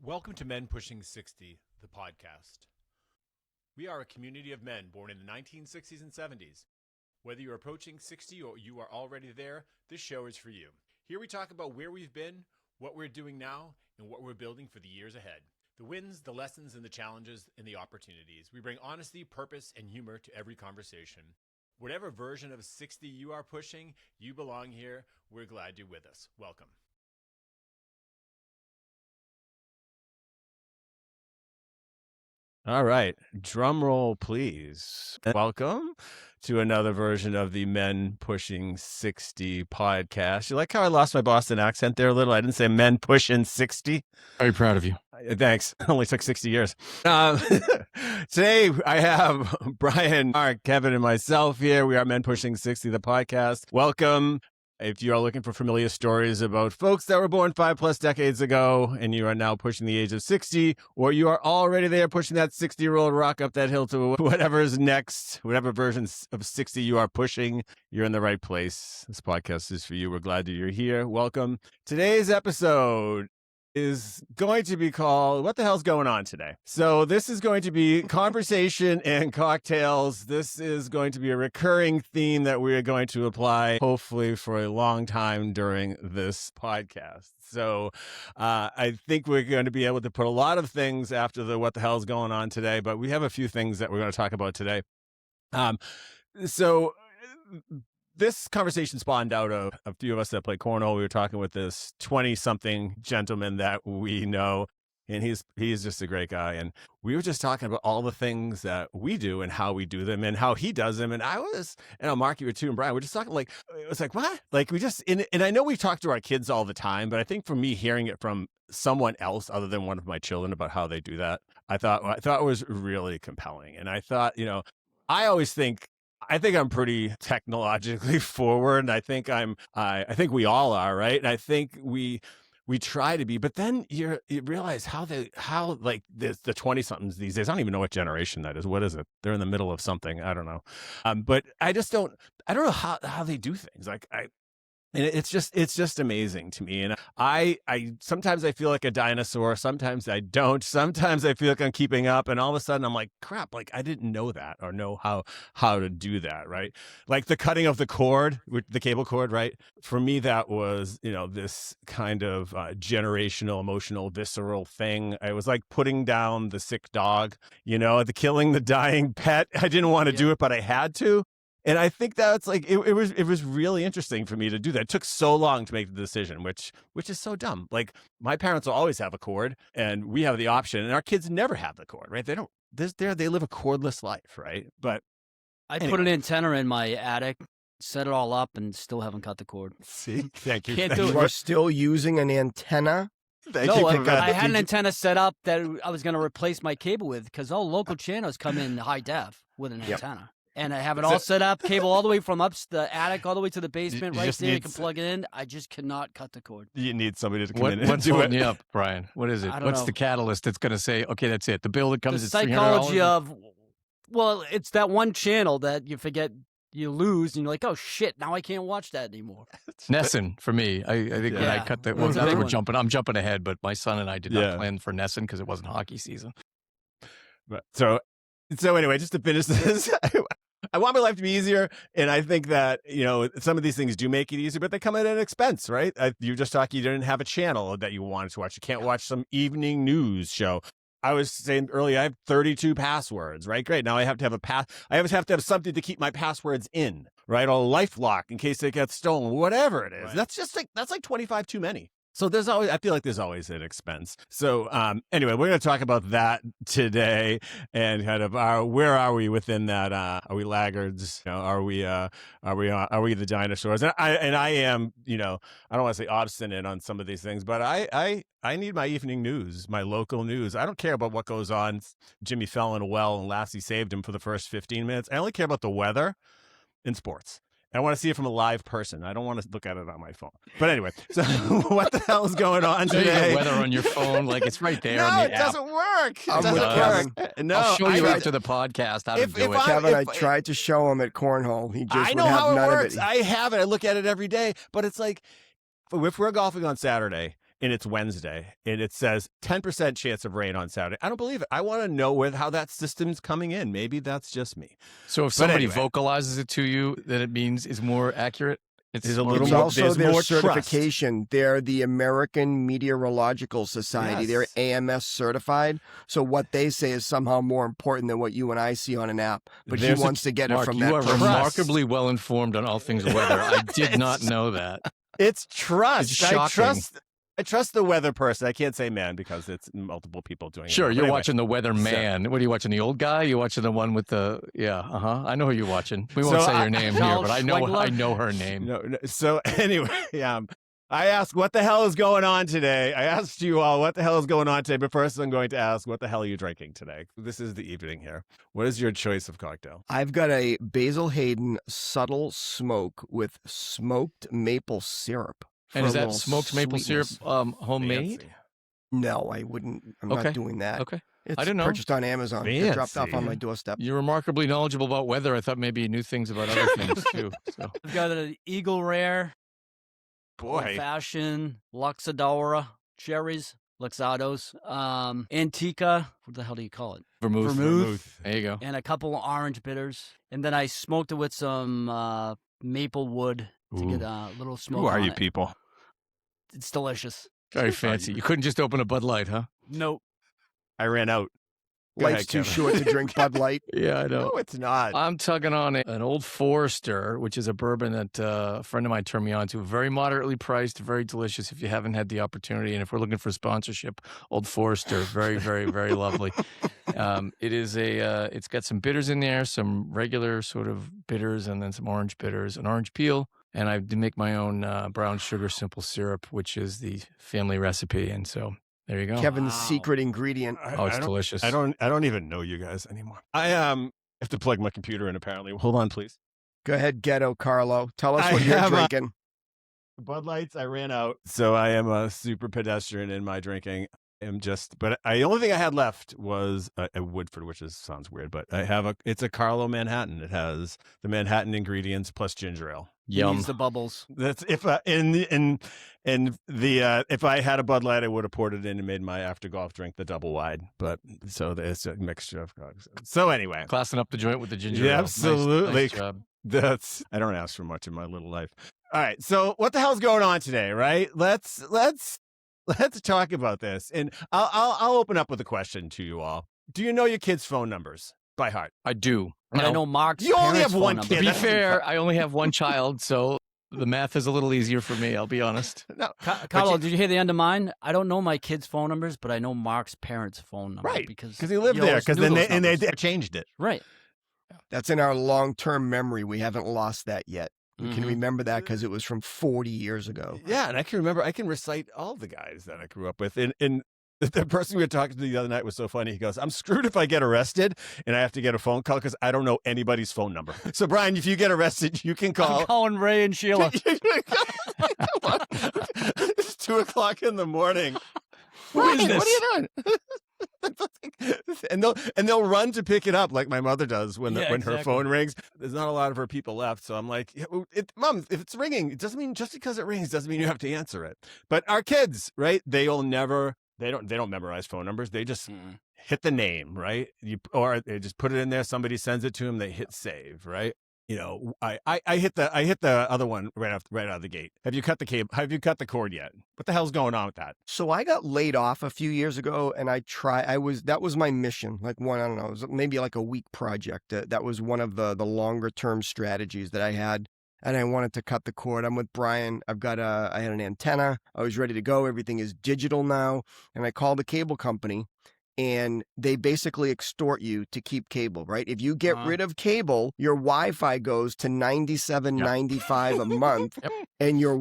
Welcome to Men Pushing 60, the podcast. We are a community of men born in the 1960s and 70s. Whether you're approaching 60 or you are already there, this show is for you. Here we talk about where we've been, what we're doing now, and what we're building for the years ahead. The wins, the lessons, and the challenges, and the opportunities. We bring honesty, purpose, and humor to every conversation. Whatever version of 60 you are pushing, you belong here. We're glad you're with us. Welcome. All right. Drum roll, please. Welcome to another version of the Men Pushing 60 podcast. You like how I lost my Boston accent there a little? I didn't say Men Pushing 60. Very proud of you. Thanks. It only took 60 years. Today, I have Brian, Mark, Kevin, and myself here. We are Men Pushing 60, the podcast. Welcome. If you are looking for familiar stories about folks that were born 5+ decades ago and you are now pushing the age of 60, or you are already there pushing that 60-year-old rock up that hill to whatever is next, whatever version of 60 you are pushing, you're in the right place. This podcast is for you. We're glad that you're here. Welcome. Today's episode is going to be called What the Hell's Going On Today? So this is going to be conversation and cocktails. This is going to be a recurring theme that we are going to apply hopefully for a long time during this podcast. So I think we're going to be able to put a lot of things after the What the Hell's Going On Today, but we have a few things that we're going to talk about today. This conversation spawned out of a few of us that play cornhole. We were talking with this 20-something gentleman that we know, and he's just a great guy. And we were just talking about all the things that we do and how we do them and how he does them. And Mark, you were too, and Brian, we're just talking it was like, what? Like and I know we talk to our kids all the time, but I think for me, hearing it from someone else other than one of my children about how they do that, I thought it was really compelling. And I thought, I think I'm pretty technologically forward, and I think we all are, right? And I think we try to be, but then you realize how the 20-somethings these days, I don't even know what generation that is. What is it? They're in the middle of something. I don't know. But I don't know how they do things. And it's just amazing to me. And I sometimes I feel like a dinosaur. Sometimes I don't. Sometimes I feel like I'm keeping up. And all of a sudden I'm like, crap, I didn't know that or know how to do that, right? Like the cutting of the cord, the cable cord, right? For me, that was, this kind of generational, emotional, visceral thing. I was like putting down the sick dog, the killing the dying pet. I didn't want to do it, but I had to. And I think that's it was really interesting for me to do that. It took so long to make the decision, which is so dumb. Like my parents will always have a cord and we have the option, and our kids never have the cord, right? They live a cordless life, right? But I put an antenna in my attic, set it all up, and still haven't cut the cord. See? Thank you. Can't do it. You are still using an antenna? I had an antenna set up that I was going to replace my cable with, because all local channels come in high def with an antenna. And I have it all set up, cable all the way from the attic all the way to the basement, right there. You can plug it in. I just cannot cut the cord. You need somebody to come in and what's do holding it. you up, Brian? What is it? What's the catalyst that's going to say, okay, that's it? The bill that comes the is $300? psychology of, it's that one channel that you forget, you lose, and you're like, oh shit, now I can't watch that anymore. Nessun for me. I think when I cut I'm jumping ahead, but my son and I did not plan for Nessun because it wasn't hockey season. But so anyway, just to finish this, I want my life to be easier, and I think that, some of these things do make it easier, but they come at an expense, right? You just talking, you didn't have a channel that you wanted to watch. You can't watch some evening news show. I was saying earlier, I have 32 passwords, right? Great. Now I have to have I always have to have something to keep my passwords in, right? Or a LifeLock in case they get stolen, whatever it is. Right. That's like 25 too many. So I feel like there's always an expense. So anyway, we're going to talk about that today and kind of where are we within that? Are we laggards? Are we the dinosaurs? And I am, I don't want to say obstinate on some of these things, but I need my evening news, my local news. I don't care about what goes on. Jimmy fell in a well and Lassie saved him for the first 15 minutes. I only care about the weather and sports. I want to see it from a live person. I don't want to look at it on my phone. But anyway, so what the hell is going on today? Weather on your phone, it's right there. No, on the it doesn't work. It doesn't work. No, I'll show you after the podcast how to do it. Kevin, I tried to show him at cornhole. He just I know would have how it none works. of it. I have it. I look at it every day. But it's like, if we're golfing on Saturday and it's Wednesday, and it says 10% chance of rain on Saturday. I don't believe it. I want to know how that system's coming in. Maybe that's just me. So if somebody vocalizes it to you, then it means it's more accurate. It's a little It's more, also their more certification. They're the American Meteorological Society. Yes. They're AMS certified. So what they say is somehow more important than what you and I see on an app. But he wants to get it from that. You are remarkably well informed on all things weather. I did not know that. It's trust. It's shocking. I trust the weather person. I can't say man because it's multiple people doing it. Sure, you're watching the weather man. What are you watching? The old guy? You watching the one with the I know who you're watching. We won't say your name here, but I know her name. No, so anyway, I asked what the hell is going on today. I asked you all what the hell is going on today, but first I'm going to ask what the hell are you drinking today? This is the evening here. What is your choice of cocktail? I've got a Basil Hayden subtle smoke with smoked maple syrup. And is that smoked maple syrup homemade? Fancy. No, I wouldn't. I'm not doing that. Okay. It's I didn't know. Purchased on Amazon. It dropped off on my doorstep. You're remarkably knowledgeable about weather. I thought maybe you knew things about other things too. So. I've got an Eagle Rare, Boy, Fashion, Luxadora, cherries, Luxados, Antica. What the hell do you call it? Vermouth. There you go. And a couple of orange bitters. And then I smoked it with some maple wood to get a little smoke. Who are on you it. people? It's delicious. Very fancy. You couldn't just open a Bud Light, huh? Nope. I ran out. Life's too short to drink Bud Light. Yeah, I know. No, it's not. I'm tugging on an Old Forester, which is a bourbon that a friend of mine turned me on to. Very moderately priced, very delicious if you haven't had the opportunity. And if we're looking for sponsorship, Old Forester, very, very, very lovely. It's got some bitters in there, some regular sort of bitters, and then some orange bitters, an orange peel. And I make my own brown sugar simple syrup, which is the family recipe. And so there you go. Kevin's secret ingredient. It's delicious. I don't even know you guys anymore. I have to plug my computer in apparently. Hold on, please. Go ahead, Ghetto Carlo. Tell us what you're drinking. Bud Lights, I ran out. So I am a super pedestrian in my drinking. The only thing I had left was a Woodford, which sounds weird, but it's a Carlo Manhattan. It has the Manhattan ingredients plus ginger ale. Yum. Use the bubbles. That's if I had a Bud Light, I would have poured it in and made my after golf drink the double wide. But so it's a mixture of cogs. So anyway, classing up the joint with the ginger ale. Absolutely. Nice job. I don't ask for much in my little life. All right. So what the hell's going on today? Right? Let's talk about this, and I'll open up with a question to you all. Do you know your kids' phone numbers by heart? I do. And I know Mark's You only parents' have one phone kid. To be number. fair, I only have one child, so the math is a little easier for me, I'll be honest. No, Carlo, did you hear the end of mine? I don't know my kids' phone numbers, but I know Mark's parents' phone number. right? Because he lived there. Because then they changed it. Right. That's in our long-term memory. We haven't lost that yet. We can Mhm. remember that because it was from 40 years ago. Yeah, and I can remember. I can recite all the guys that I grew up with. And the person we were talking to the other night was so funny. He goes, "I'm screwed if I get arrested and I have to get a phone call because I don't know anybody's phone number." So Brian, if you get arrested, you can call. I'm calling Ray and Sheila. It's 2:00 in the morning. Who is Brian, this? what are you doing? and they'll run to pick it up like my mother does when her exactly. phone rings. There's not a lot of her people left, so I'm like, Mom, if it's ringing, it doesn't mean just because it rings doesn't mean you have to answer it. But our kids, right? They don't memorize phone numbers. They just hit the name, right? Or they just put it in there. Somebody sends it to them. They hit save, right? You know, I hit the other one right out of the gate. Have you cut the cable? Have you cut the cord yet? What the hell's going on with that? So I got laid off a few years ago, and that was my mission. Like it was maybe like a week project. That was one of the longer term strategies that I had. And I wanted to cut the cord. I'm with Brian. I had an antenna. I was ready to go. Everything is digital now. And I called the cable company, and they basically extort you to keep cable, right? If you get rid of cable, your Wi-Fi goes to $97.95 a month, and your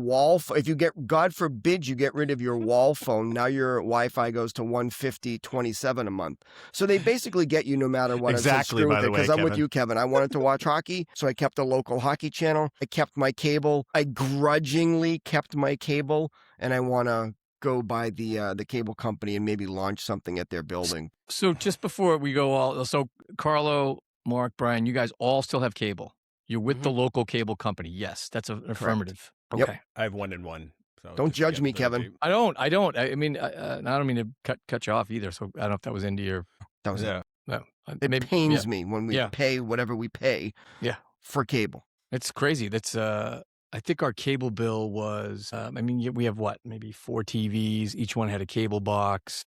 if you get, God forbid, you get rid of your wall phone, now your Wi-Fi goes to $150.27 a month. So they basically get you no matter what. Exactly, by the way, because I'm with Kevin. you, Kevin. I wanted to watch hockey, so I kept a local hockey channel. I kept my cable. I grudgingly kept my cable, and I want to go by the cable company and maybe launch something at their building. So just before we go so Carlo, Mark, Brian, you guys all still have cable. You're with the local cable company. Yes, that's an affirmative. Okay. I have 1 and 1. So Don't just judge get me, the Kevin. cheap- I don't. I mean, I don't mean to cut you off either. So I don't know if that was into your. That was Yeah. No, it. maybe, Pains me when we Yeah. pay whatever we pay Yeah. for cable. It's crazy. That's I think our cable bill was. I mean, we have what, maybe 4 TVs. Each one had a cable box.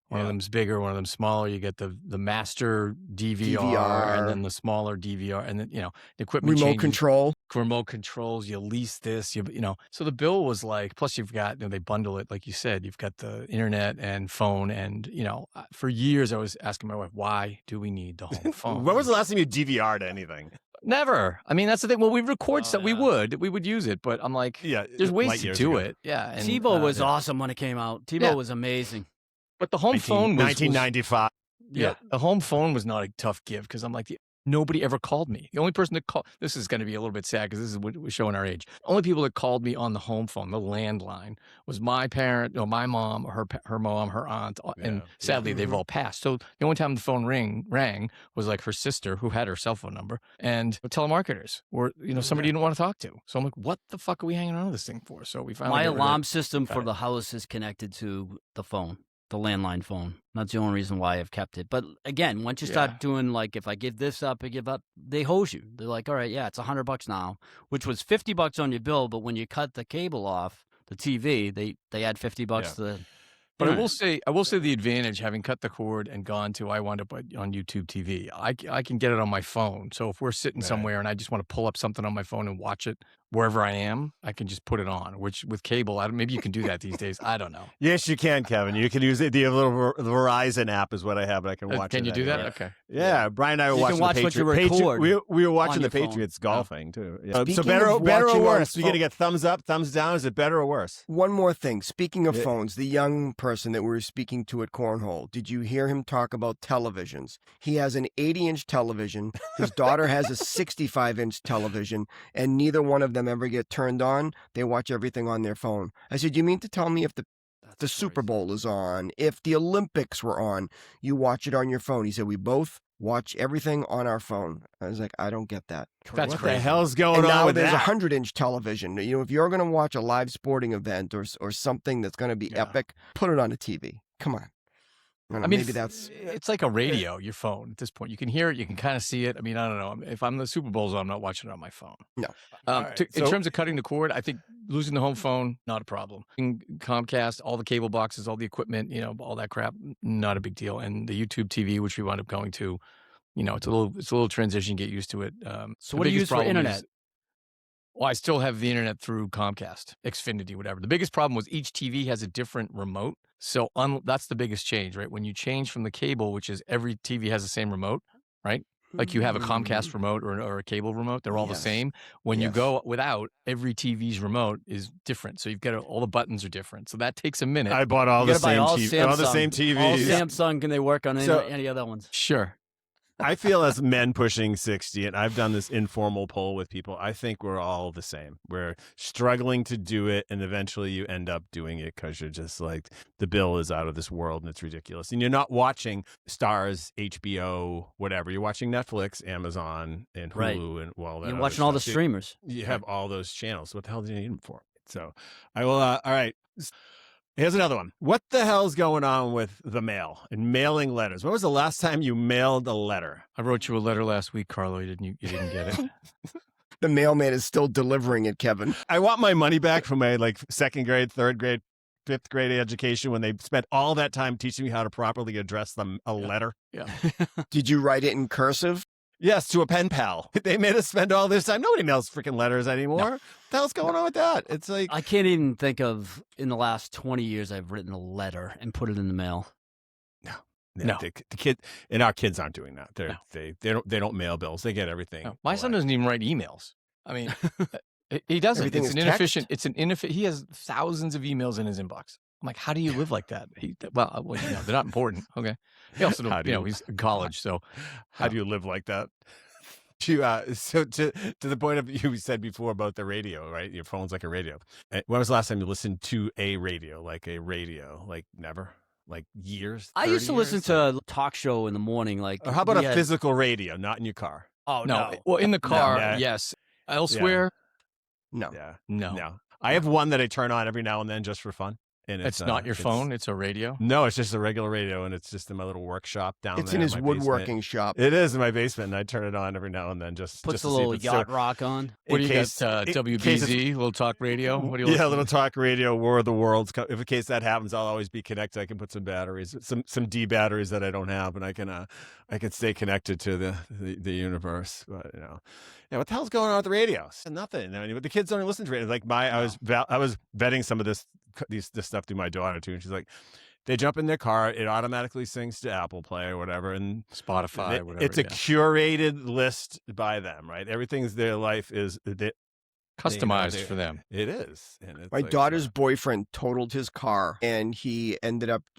One of them's bigger, one of them's smaller. You get the master DVR, and then the smaller DVR, and then the equipment Remote changes. control. Remote controls. You lease this. So the bill was like. Plus, you've got they bundle it like you said. You've got the internet and phone, and for years I was asking my wife, why do we need the home phone? When was the last time you DVR'd anything? Never. I mean, that's the thing. Well, we record stuff. yeah. We would use it, but I'm like, Yeah, there's ways light to years do ago. it. Yeah. And, TiVo was awesome when it came out. TiVo Yeah. was amazing. but the home phone was 1995. Yeah, the home phone was not a tough give because I'm like, nobody ever called me. The only person that called, this is going to be a little bit sad because this is what we're showing our age. Only people that called me on the home phone, the landline, was my parent, my mom, her mom, her aunt, and sadly they've all passed. So the only time the phone rang was like her sister who had her cell phone number, and telemarketers, or somebody you didn't want to talk to. So I'm like, what the fuck are we hanging on to this thing for? So we finally My got rid of alarm it. system Got for it. the house is connected to the phone, the landline phone. That's the only reason why I've kept it. But again, once you start doing, like, if I give this up, I give up, they hose you. They're like, all right, yeah, it's $100 now, which was $50 on your bill. But when you cut the cable off the TV, they add $50 to the. But I will say the advantage, having cut the cord and gone to, I wound up on YouTube TV. I can get it on my phone. So if we're sitting somewhere and I just want to pull up something on my phone and watch it wherever I am, I can just put it on. Which with cable, maybe you can do that these days. I don't know. Yes, you can, Kevin. You can use it. The little Verizon app is what I have, and I can watch it. Can you do that? anywhere. Okay. Yeah, Brian and I were You watching can watch the what you Patriots. record We were watching on the your phone. Patriots golfing too. Yeah. So Speaking better of or watching on worse? a You gonna get thumbs up, thumbs down? Is it better or worse? One more thing. Speaking of phones, the young person that we were speaking to at Cornhole, did you hear him talk about televisions? He has an 80-inch television. His daughter has a 65-inch television, and neither one of them ever get turned on. They watch everything on their phone. I said, you mean to tell me if the Super Bowl is on, if the Olympics were on, you watch it on your phone? He said, we both watch everything on our phone. I was like, I don't get that. That's what crazy. the hell's going And on now with there's that? 100-inch television. If you're going to watch a live sporting event or something that's going to be epic, put it on a TV. Come on. I mean, maybe it's like a radio, your phone at this point. You can hear it, you can kind of see it. I mean, I don't know. If I'm the Super Bowls, I'm not watching it on my phone. No. Right, In terms of cutting the cord, I think losing the home phone, not a problem. Comcast, all the cable boxes, all the equipment, all that crap, not a big deal. And the YouTube TV, which we wound up going to, it's a little transition, get used to it. So what do you use for internet? Well, I still have the internet through Comcast, Xfinity, whatever. The biggest problem was each TV has a different remote. So that's the biggest change, right? When you change from the cable, which is every TV has the same remote, right? Like you have a Comcast remote or a cable remote, they're all the same. When you go without, every TV's remote is different. So you've got all the buttons are different. So that takes a minute. I bought all the same TVs. All the same TVs. All Samsung, can they work on any other ones? Sure. I feel as men pushing 60, and I've done this informal poll with people, I think we're all the same. We're struggling to do it, and eventually you end up doing it because you're just like, the bill is out of this world, and it's ridiculous. And you're not watching Stars, HBO, whatever. You're watching Netflix, Amazon, and Hulu, and all that. You're other watching all the stuff. streamers. You have all those channels. What the hell do you need them for? So I will, all right. Here's another one. What the hell's going on with the mail and mailing letters? When was the last time you mailed a letter? I wrote you a letter last week, Carlo. You didn't get it. The mailman is still delivering it, Kevin. I want my money back from my second grade, third grade, fifth grade education when they spent all that time teaching me how to properly address them a letter. Yeah. Did you write it in cursive? Yes, to a pen pal. They made us spend all this time. Nobody mails freaking letters anymore. No. What the hell's going on with that? It's like I can't even think of in the last 20 years I've written a letter and put it in the mail. no. The kid and our kids aren't doing that. They don't mail bills. They get everything. No. My son doesn't even write emails. I mean, he doesn't. Everything It's is an text? inefficient. It's an inefficient. He has thousands of emails in his inbox. I'm like, how do you live like that? Well, they're not important. Okay. He also, he's in college. So How do you live like that? So to the point of you said before about the radio, right? Your phone's like a radio. When was the last time you listened to a radio? Like never? Like years? I used to 30 listen years? to a talk show in the morning. Like, Or how about we a had- physical radio, not in your car? Oh, no. no. Well, in the car, No. yes. Elsewhere, No. Yeah. no. I have one that I turn on every now and then just for fun. And It's not your phone. It's a radio. No, it's just a regular radio, and it's just in my little workshop down there. It's in his my woodworking basement. shop. It is in my basement, and I turn it on every now and then just Puts to a see little if it's yacht still- rock on. What do in you case- got? in case WBZ, little talk radio. What do you? Yeah, listen little to? talk radio, War of the Worlds. If in case that happens, I'll always be connected. I can put some batteries, some D batteries that I don't have, and I can stay connected to the universe. But yeah, what the hell's going on with the radios? Nothing. I mean, but the kids don't even listen to radio. Like I was vetting some of this stuff through my daughter too, and she's like, they jump in their car, it automatically sings to Apple Play or whatever, and Spotify, whatever. it's a curated list by them, right? Everything's their life is customized for them. It is. And it's My like, daughter's boyfriend totaled his car, and he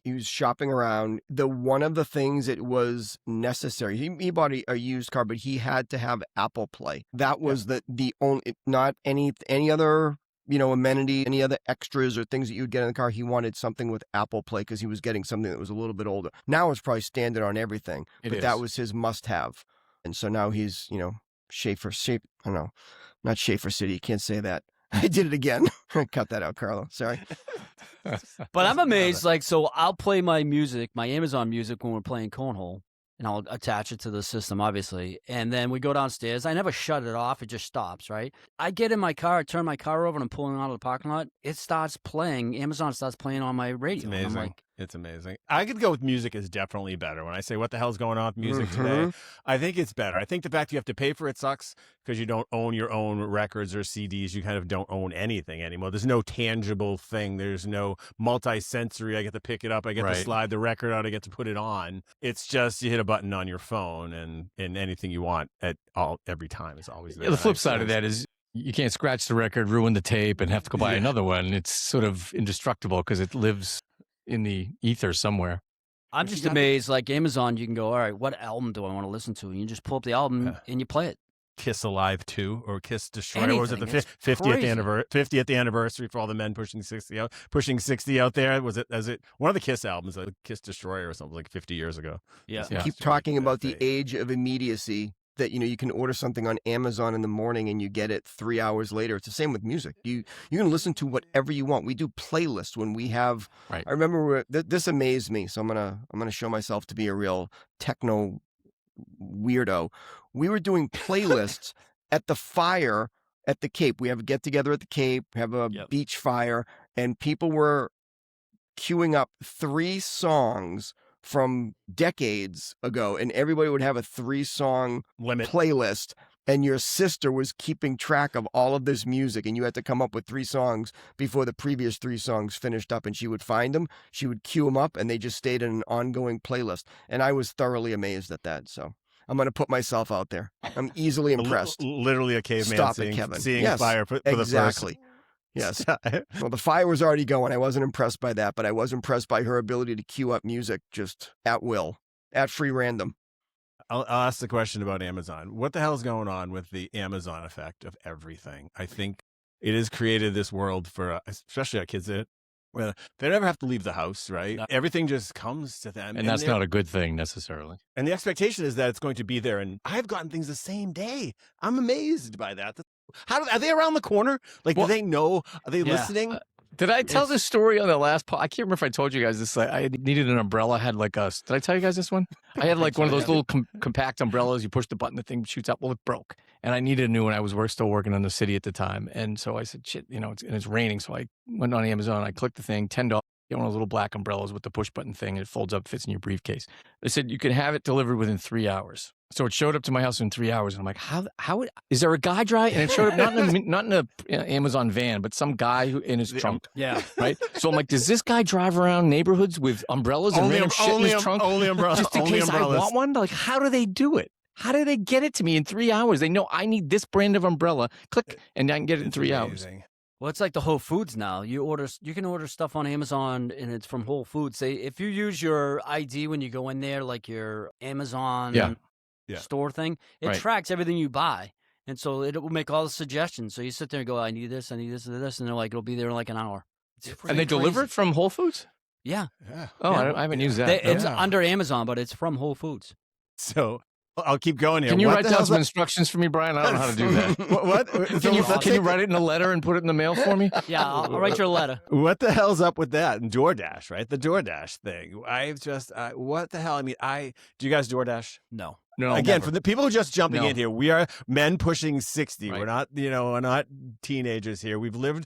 was shopping around. One of the things it was necessary. He bought a used car, but he had to have Apple Play. That was the only, not any other amenity, any other extras or things that you'd get in the car. He wanted something with Apple Play because he was getting something that was a little bit older. Now it's probably standard on everything, but that was his must-have. And so now he's, Schaefer, I don't know, not Schaefer City. You can't say that. I did it again. Cut that out, Carlo. Sorry. But I'm amazed. Like, so I'll play my music, my Amazon music, when we're playing Cornhole, and I'll attach it to the system, obviously. And then we go downstairs. I never shut it off. It just stops, right? I get in my car, I turn my car over, and I'm pulling out of the parking lot. It starts playing. Amazon starts playing on my radio. It's amazing. And I'm like, it's amazing. I could go with music is definitely better. When I say what the hell's going on with music today, I think it's better. I think the fact you have to pay for it sucks because you don't own your own records or CDs. You kind of don't own anything anymore. There's no tangible thing. There's no multi-sensory. I get to pick it up. I get to slide the record out. I get to put it on. It's just you hit a button on your phone and anything you want every time is always there. The flip side of that is you can't scratch the record, ruin the tape, and have to go buy another one. It's sort of indestructible because it lives in the ether somewhere. I'm just amazed. Like Amazon, you can go, all right, what album do I want to listen to? And you just pull up the album and you play it. Kiss Alive 2 or Kiss Destroy. Anything. Or was it the It's 50th anniversary for all the men pushing 60 out there? Was it one of the Kiss albums, like Kiss Destroyer or something, like 50 years ago? Yeah. Keep talking about the age of immediacy. That you can order something on Amazon in the morning and you get it 3 hours later. It's the same with music. You can listen to whatever you want. We do playlists when we have. Right. I remember this amazed me, so I'm gonna show myself to be a real techno weirdo. We were doing playlists at the fire at the Cape. We have a get together at the Cape. We have a beach fire, and people were queuing up 3 songs from decades ago, and everybody would have a 3-song limit playlist, and your sister was keeping track of all of this music, and you had to come up with 3 songs before the previous 3 songs finished up, and she would find them, she would queue them up, and they just stayed in an ongoing playlist. And I was thoroughly amazed at that. So I'm going to put myself out there. I'm easily impressed. Literally a caveman Stop seeing, it, Kevin. seeing Yes, fire for exactly. the first. Yes. Well, the fire was already going. I wasn't impressed by that, but I was impressed by her ability to queue up music just at will, at free random. I'll ask the question about Amazon. What the hell is going on with the Amazon effect of everything? I think it has created this world for, especially our kids, where they never have to leave the house, right? Everything just comes to them. And that's not a good thing necessarily. And the expectation is that it's going to be there. And I've gotten things the same day. I'm amazed by that. Are they around the corner? Like, do they know? Are they listening? Did I tell this story on the last I can't remember if I told you guys this. I needed an umbrella. I had like did I tell you guys this one? I had like one of those little compact umbrellas. You push the button, the thing shoots up. Well, it broke. And I needed a new one. I was still working in the city at the time. And so I said, shit, it's raining. So I went on Amazon. I clicked the thing, $10. Get one of those little black umbrellas with the push button thing, and it folds up, fits in your briefcase. They said you can have it delivered within 3 hours. So it showed up to my house in 3 hours, and I'm like, how is there a guy drive? And it showed up not in a Amazon van, but some guy in his trunk. Yeah. Right. So I'm like, does this guy drive around neighborhoods with umbrellas and random shit in his trunk? Only umbrellas. Just in case I want one? Like, how do they do it? How do they get it to me in 3 hours? They know I need this brand of umbrella. Click, and I can get it in 3 hours. Well, it's like the Whole Foods now. You can order stuff on Amazon, and it's from Whole Foods. If you use your ID when you go in there, like your Amazon store thing, it tracks everything you buy, and so it will make all the suggestions. So you sit there and go, I need this, and they're like, it'll be there in like an hour. And they deliver it from Whole Foods? Yeah. Oh, I haven't used that. It's under Amazon, but it's from Whole Foods. So I'll keep going here. Can you What write the down hell's some up- instructions for me, Brian? I don't know how to do that. What? Can you, let's can you take- write it in a letter and put it in the mail for me? Yeah, I'll write you a letter. What the hell's up with that? And DoorDash, right? The DoorDash thing. I've just, what the hell? I mean, do you guys DoorDash? No. No, Again, never. for the people just jumping No. in here, we are men pushing 60. Right. We're not teenagers here. We've lived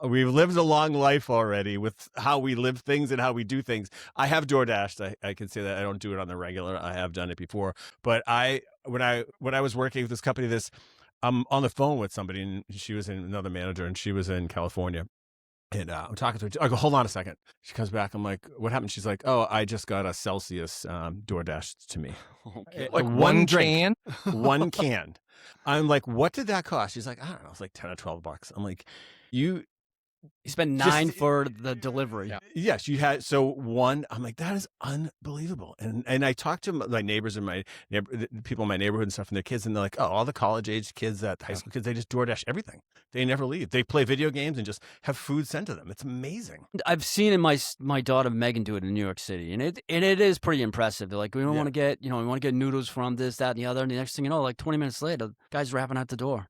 we've lived a long life already with how we live things and how we do things. I have DoorDashed. I can say that I don't do it on the regular. I have done it before, but when I was working with this company, I'm on the phone with somebody, and she was another manager, and she was in California. And I'm talking to her. I go, hold on a second. She comes back. I'm like, what happened? She's like, oh, I just got a Celsius DoorDash to me. Okay. Like one one drink. can? One can. I'm like, what did that cost? She's like, I don't know. It's like 10 or 12 bucks. I'm like, You spend Just- 9 for the delivery. Yeah. yes, you had. So one, I'm like, that is unbelievable. And I talked to my neighbors and the people in my neighborhood and stuff and their kids, and they're like, oh, all the college age kids, high school kids, they just DoorDash everything. They never leave. They play video games and just have food sent to them. It's amazing. I've seen in my daughter Megan do it in New York City, and it is pretty impressive. They're like, we don't Yeah. want to get we want to get noodles from this, that, and the other. And the next thing you know, like 20 minutes later, the guy's wrapping out the door,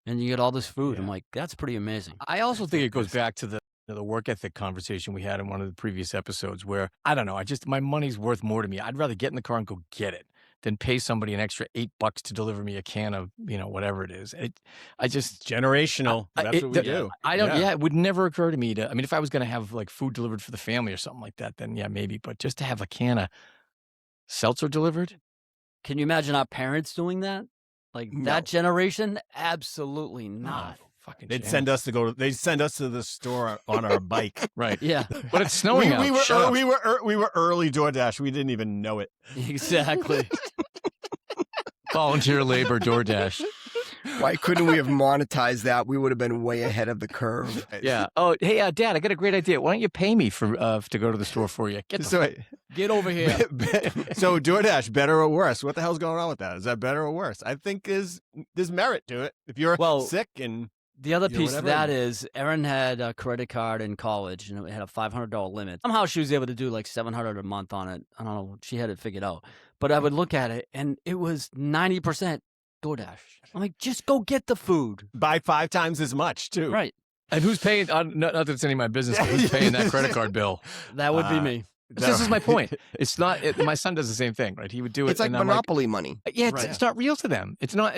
and you get all this food. Yeah. I'm like, that's pretty amazing. I also think it goes back to the work ethic conversation we had in one of the previous episodes where, I don't know, my money's worth more to me. I'd rather get in the car and go get it than pay somebody an extra $8 to deliver me a can of, whatever it is. I just, Generational. That's what we do. I don't, Yeah. it would never occur to me if I was going to have like food delivered for the family or something like that, then yeah, maybe. But just to have a can of seltzer delivered? Can you imagine our parents doing that? Like No. that generation? Absolutely not. No, fucking They'd chance. send us to the store on our bike. Right. Yeah, But it's snowing out. we were Shut up. we were early DoorDash. We didn't even know it. exactly. Volunteer labor, DoorDash. Why couldn't we have monetized that? We would have been way ahead of the curve. Yeah. Oh, hey, Dad, I got a great idea. Why don't you pay me for to go to the store for you? Get the So, Get over here. so DoorDash, better or worse? What the hell's going on with that? Is that better or worse? I think there's merit to it. If you're Well, sick and The other piece of whatever. that is Erin had a credit card in college and it had a $500 limit. Somehow she was able to do like $700 a month on it. I don't know. She had it figured out. But I would look at it and it was 90% DoorDash. I'm like, just go get the food. buy 5 times as much too. Right. And who's paying? Not that it's any of my business, but who's paying that credit card bill? That would be Uh, me. This is my point. It's not. My son does the same thing, right? He would do it. It's like and I'm monopoly money. yeah, Right. it's not real to them. It's not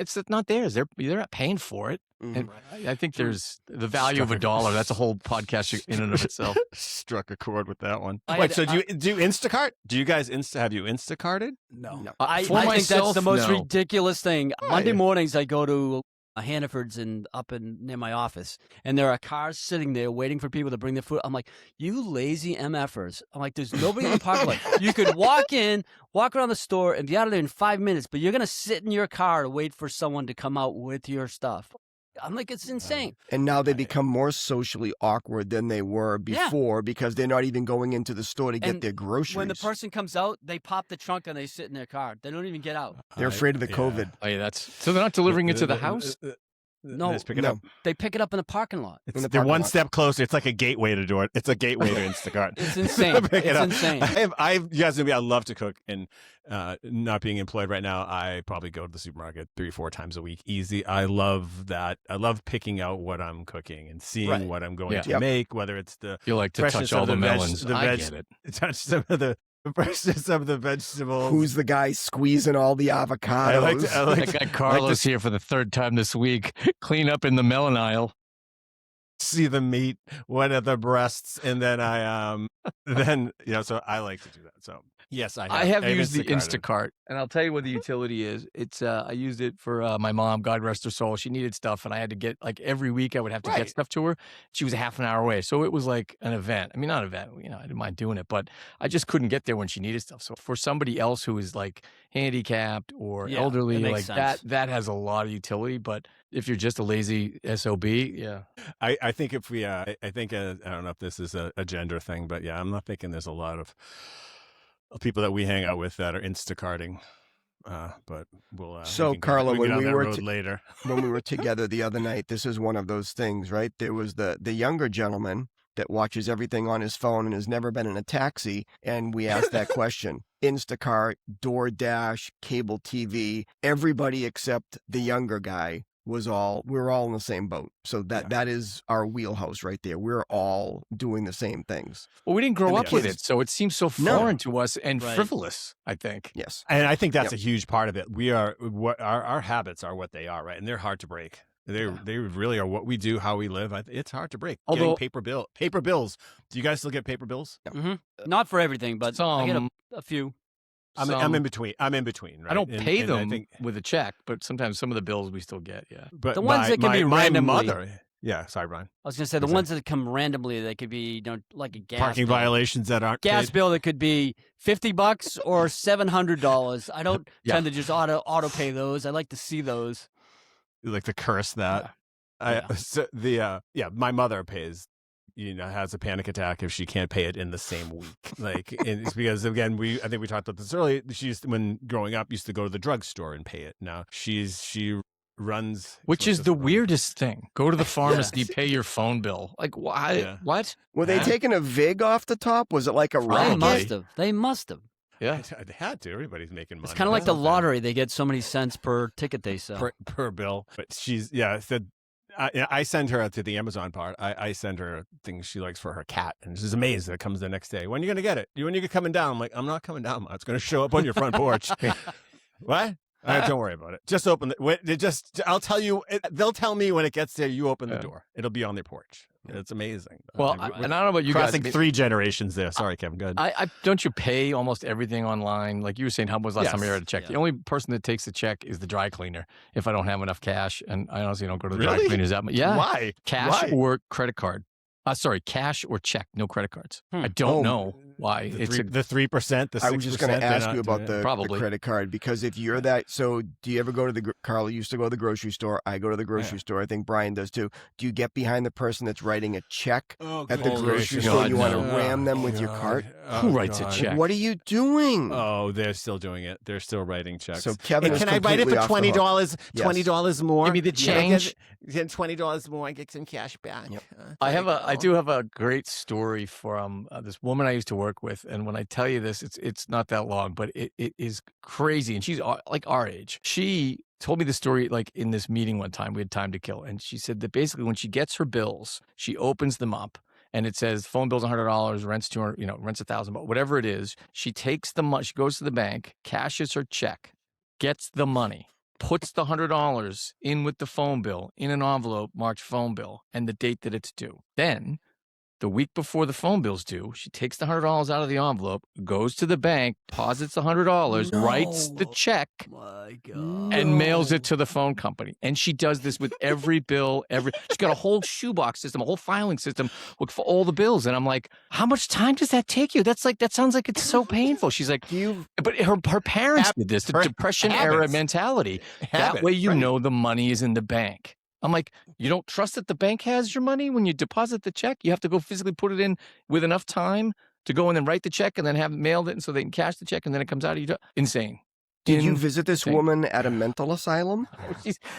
theirs. They're not paying for it. Mhm. And I think there's the value of $1. That's a whole podcast in and of itself. Struck a chord with that one. I Wait, had- so do you Instacart? Do you guys have you Instacarted? No. No. I For think that's myself, the most no. ridiculous thing. Why? Monday mornings, I go to Hannaford's up near my office, and there are cars sitting there waiting for people to bring their food. I'm like, you lazy MFers. I'm like, there's nobody in the parking lot. You could walk around the store, and be out of there in 5 minutes, but you're going to sit in your car to wait for someone to come out with your stuff. I'm like, it's insane. And now they become more socially awkward than they were Yeah. before because they're not even going into the store to get And their groceries. When the person comes out, they pop the trunk and they sit in their car. They don't even get out. They're afraid of the Yeah. COVID. Oh yeah, so they're not delivering it to the house. No, Just pick it no. up. They pick it up in the parking lot. It's, In the they're parking one lot. step closer. It's like a gateway to door. It's a gateway to Instacart. It's insane. Pick it It's up. insane. You guys know me. I love to cook, and not being employed right now, I probably go to the supermarket 3-4 times a week, easy. I love that. I love picking out what I'm cooking and seeing Right. what I'm going Yeah. to Yep. make. Whether it's the You like to freshness touch all of the the veg- melons. the I veg- get it. touch some of the freshness of the vegetables. Who's the guy squeezing all the avocados? I like I got Carlos here for the 3rd time this week. Clean up in the melon aisle. see the meat, what are the breasts, and then so I like to do that. So yes, I have used the Instacarted. Instacart, and I'll tell you what the utility is. It's I used it for my mom, God rest her soul. She needed stuff, and I had to get every week I would have to Right. get stuff to her. She was a half an hour away, so it was like an event. I mean, not an event. I didn't mind doing it, but I just couldn't get there when she needed stuff. So for somebody else who is like handicapped or Yeah, elderly, that like makes sense. that has a lot of utility. But if you're just a lazy SOB, yeah. I think if we, I think I don't know if this is a gender thing, but yeah, I'm not thinking there's a lot of people that we hang out with that are Instacarting. But we'll. So, we can Carla, get when on we that were road later, when we were together the other night, this is one of those things, right? There was the younger gentleman that watches everything on his phone and has never been in a taxi, and we asked that question. Instacart, DoorDash, cable TV, everybody except the younger guy we're all in the same boat. So that is our wheelhouse right there. We're all doing the same things. Well, we didn't grow And up with it, so it seems so foreign to us and Right. frivolous, I think. Yes. And I think that's a huge part of it. We are what our habits are what they are, right? And they're hard to break. They really are what we do, how we live. It's hard to break. Although- Getting paper bills. Do you guys still get paper bills? Not for everything, but I get a few. I'm in between. Right? I don't pay and them I think, with a check, but sometimes some of the bills we still get, but The ones that can be my randomly- mother. Yeah, sorry, Brian. I was gonna say the ones that come randomly, they could be like a gas Parking bill. violations that aren't Gas paid. bill that could be $50 or $700. I don't tend to just auto pay those. I like to see those. You like to curse that. My mother pays. Has a panic attack if she can't pay it in the same week. And it's because again, I think we talked about this earlier. When growing up, used to go to the drugstore and pay it. Now she runs, which is the weirdest thing. Go to the pharmacy, pay your phone bill. Like why? Yeah. What? Were they taking a VIG off the top? Was it like a They racket? must have. They must have. Yeah. They had to. Everybody's making money. It's kind of like the lottery. They get so many cents per ticket they sell. per bill. But I send her to the Amazon part. I send her things she likes for her cat, and she's amazed that it comes the next day. When are you going to get it? When are you coming down? I'm like, I'm not coming down. It's going to show up on your front porch. What? Don't worry about it. Just open I'll tell you. They'll tell me when it gets there. You open the door. It'll be on their porch. It's amazing. Well, and I don't know about you crossing guys. 3 generations there. Sorry, Kevin. Good. Don't you pay almost everything online? Like you were saying, how was last time you had a check? Yeah. The only person that takes the check is the dry cleaner. If I don't have enough cash, and I honestly don't go to the dry Really? cleaners that much. Yeah. Why? Cash Why? or credit card. Cash or check, no credit cards. I don't know why. The 3%, the 6%. I was just going to ask you about the Probably. credit card, because if you're that, so do you ever go to Carl used to go to the grocery store. I go to the grocery store. I think Brian does too. Do you get behind the person that's writing a check at the grocery store? God, You want to no. ram them with your cart? Who writes a check? What are you doing? Oh, they're still doing it. They're still writing checks. So Kevin is can I write it completely for off the hook. $20? Yes. $20 more. Give me the change. Then $20 more. I get some cash back. Yep. I do have a great story from this woman I used to work with, and when I tell you this, it's not that long, but it is crazy, and she's like our age. She told me the story like in this meeting one time. We had time to kill, and she said that basically when she gets her bills, she opens them up, and it says phone bill's $100, rent's $200, rent's $1,000, but whatever it is, she takes the money, she goes to the bank, cashes her check, gets the money, puts the $100 in with the phone bill in an envelope marked phone bill and the date that it's due. Then the week before the phone bill's due, she takes the $100 out of the envelope, goes to the bank, deposits the $100, writes the check, My God. and mails it to the phone company. And she does this with every bill. She's got a whole shoebox system, a whole filing system for all the bills. And I'm like, how much time does that take you? That sounds like it's so painful. She's like, but her parents did this, the Depression era mentality. That way you know the money is in the bank. I'm like, you don't trust that the bank has your money when you deposit the check? You have to go physically put it in with enough time to go in and write the check and then have it mailed it, and so they can cash the check and then it comes out of you. Insane. Did you visit this woman at a mental asylum?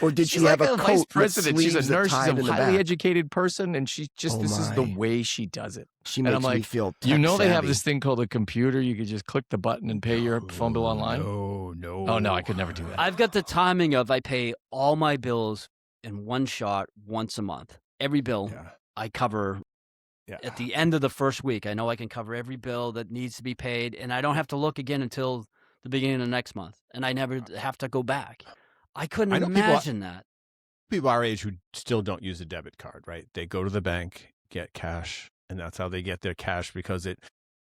Or did she have like a vice coat president? with She's a sleeves that nurse. tied She's in a the highly back? educated person, and she just this is the way she does it. She And makes I'm me like, feel you know they have tech-savvy. this thing called a computer. You could just click the button and pay your phone bill online. No. Oh no, I could never do that. I've got the timing of I pay all my bills in one shot once a month. Every bill I cover at the end of the first week. I know I can cover every bill that needs to be paid, and I don't have to look again until the beginning of next month, and I never have to go back. I couldn't imagine that. People our age who still don't use a debit card, right? They go to the bank, get cash, and that's how they get their cash, because it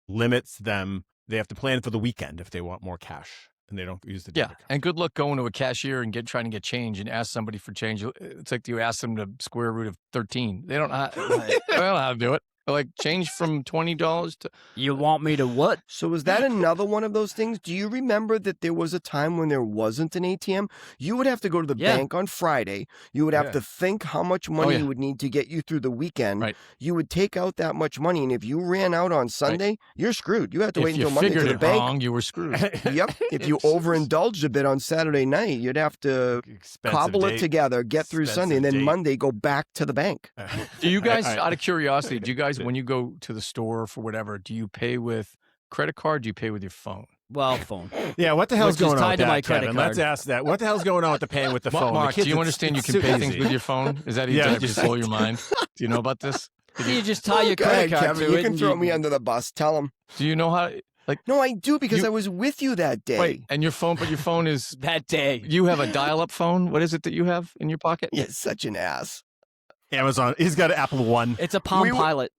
limits them. They have to plan for the weekend if they want more cash, and they don't use the debit card. And good luck going to a cashier and trying to get change and ask somebody for change. It's like you ask them the square root of 13. They don't know how to do it. They're like, change from $20 to... You want me to what? So is that another one of those things? Do you remember that there was a time when there wasn't an ATM? You would have to go to the bank on Friday. You would have to think how much money you would need to get you through the weekend. Right. You would take out that much money, and if you ran out on Sunday, you're screwed. You have to wait until If you Monday to figured the it bank. wrong, you were screwed. Yep. If you overindulged a bit on Saturday night, you'd have to cobble it together, get through Sunday, and then Monday go back to the bank. Do you guys, out of curiosity, do you guys it. when you go to the store for whatever, do you pay with credit card? Do you pay with your phone? Well, phone. Yeah, what the hell's Which is going on tied with to that, my credit Kevin? card. Let's ask that. What the hell's going on with the paying with the phone? Mark, The kids, do you it's understand you can too pay easy. things with your phone? Is that Yeah, just blow your mind? Do you know about this? You just tie your Go credit ahead, card Kevin. to You it. can and throw me under the bus. Tell him. Do you know how? Like, No, I do because You- I was with you that day. wait, and your phone, but your phone is. that day. You have a dial-up phone. What is it that you have in your pocket? You're such an ass. Amazon. He's got an Apple One. It's a Palm We were- Pilot.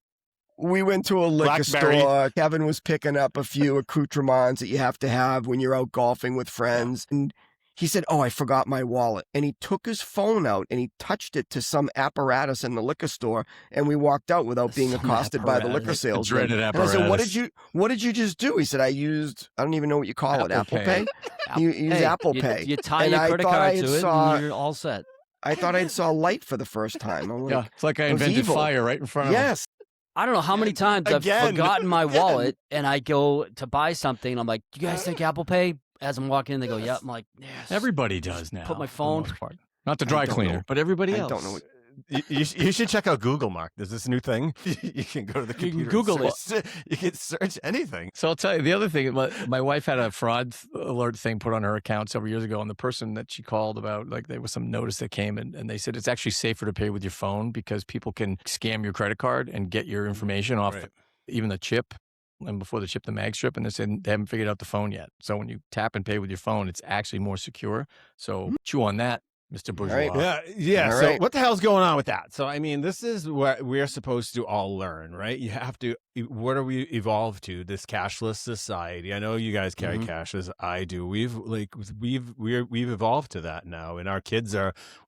We went to a liquor Blackberry. store. Kevin was picking up a few accoutrements that you have to have when you're out golfing with friends. And he said, "Oh, I forgot my wallet." And he took his phone out and he touched it to some apparatus in the liquor store. And we walked out without being Some accosted by the liquor apparatus. salesman. Dreaded And I said, apparatus. What did you just do?" He said, I don't even know what you call it. Apple Apple Pay. Pay? You use Hey, Apple you, Pay. You tie And your I credit thought I card had to it, saw- and you're all set. I thought I saw light for the first time. I'm like, Yeah, it's like I it was invented evil. fire right in front of him. yes. I don't know how many times I've Again. forgotten my Again. wallet, and I go to buy something. And I'm like, "Do you guys take Apple Pay?" As I'm walking in, they go, "Yep." I'm like, "Yes." Everybody does now. Put my for the phone- most part. Not the dry don't cleaner, know. but everybody I else. don't know what- You should check out Google, Mark. There's this new thing. You can go to the You can computer. Google and search, You can search anything. So I'll tell you the other thing. My wife had a fraud alert thing put on her account several years ago, and the person that she called about, like, there was some notice that came, and they said it's actually safer to pay with your phone because people can scam your credit card and get your information off Right. even the chip, and before the chip, the mag strip, and they said they haven't figured out the phone yet. So when you tap and pay with your phone, it's actually more secure. So chew on that, Mr. Bourgeois. right. Yeah. All So right. what the hell's going on with that? So I mean, this is what we're supposed to all learn, right? You have to. What are we evolved to? This cashless society. I know you guys carry cash as I do. We've evolved to that now, and our kids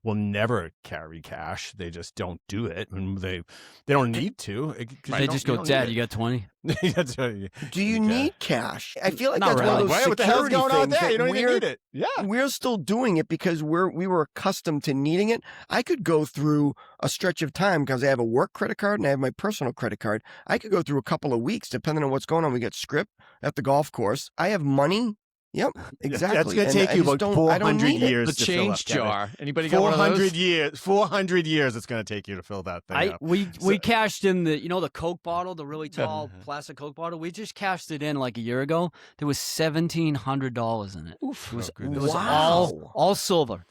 will never carry cash. They just don't do it, and they don't need to. 'Cause They you just don't- go, you "Dad, don't you got 20?" need it. That's right. Do you Okay. need cash? I feel like Not that's one really. of those What the hell's security going on things there? You that don't even need it. Yeah. we're still doing it because we were accustomed to needing it. I could go through a stretch of time because I have a work credit card and I have my personal credit card. I could go through a couple of weeks depending on what's going on. We get script at the golf course. I have money. Yep, exactly. That's going And to take I you just about don't- I don't 400 need it. years The to fill up, change Kevin. jar. Anybody got one of those? 400 years. 400 years it's going to take you to fill that thing up. We cashed in the Coke bottle, the really tall plastic Coke bottle. We just cashed it in like a year ago. There was $1,700 in it. Oof. It was, goodness. it was Wow. all silver.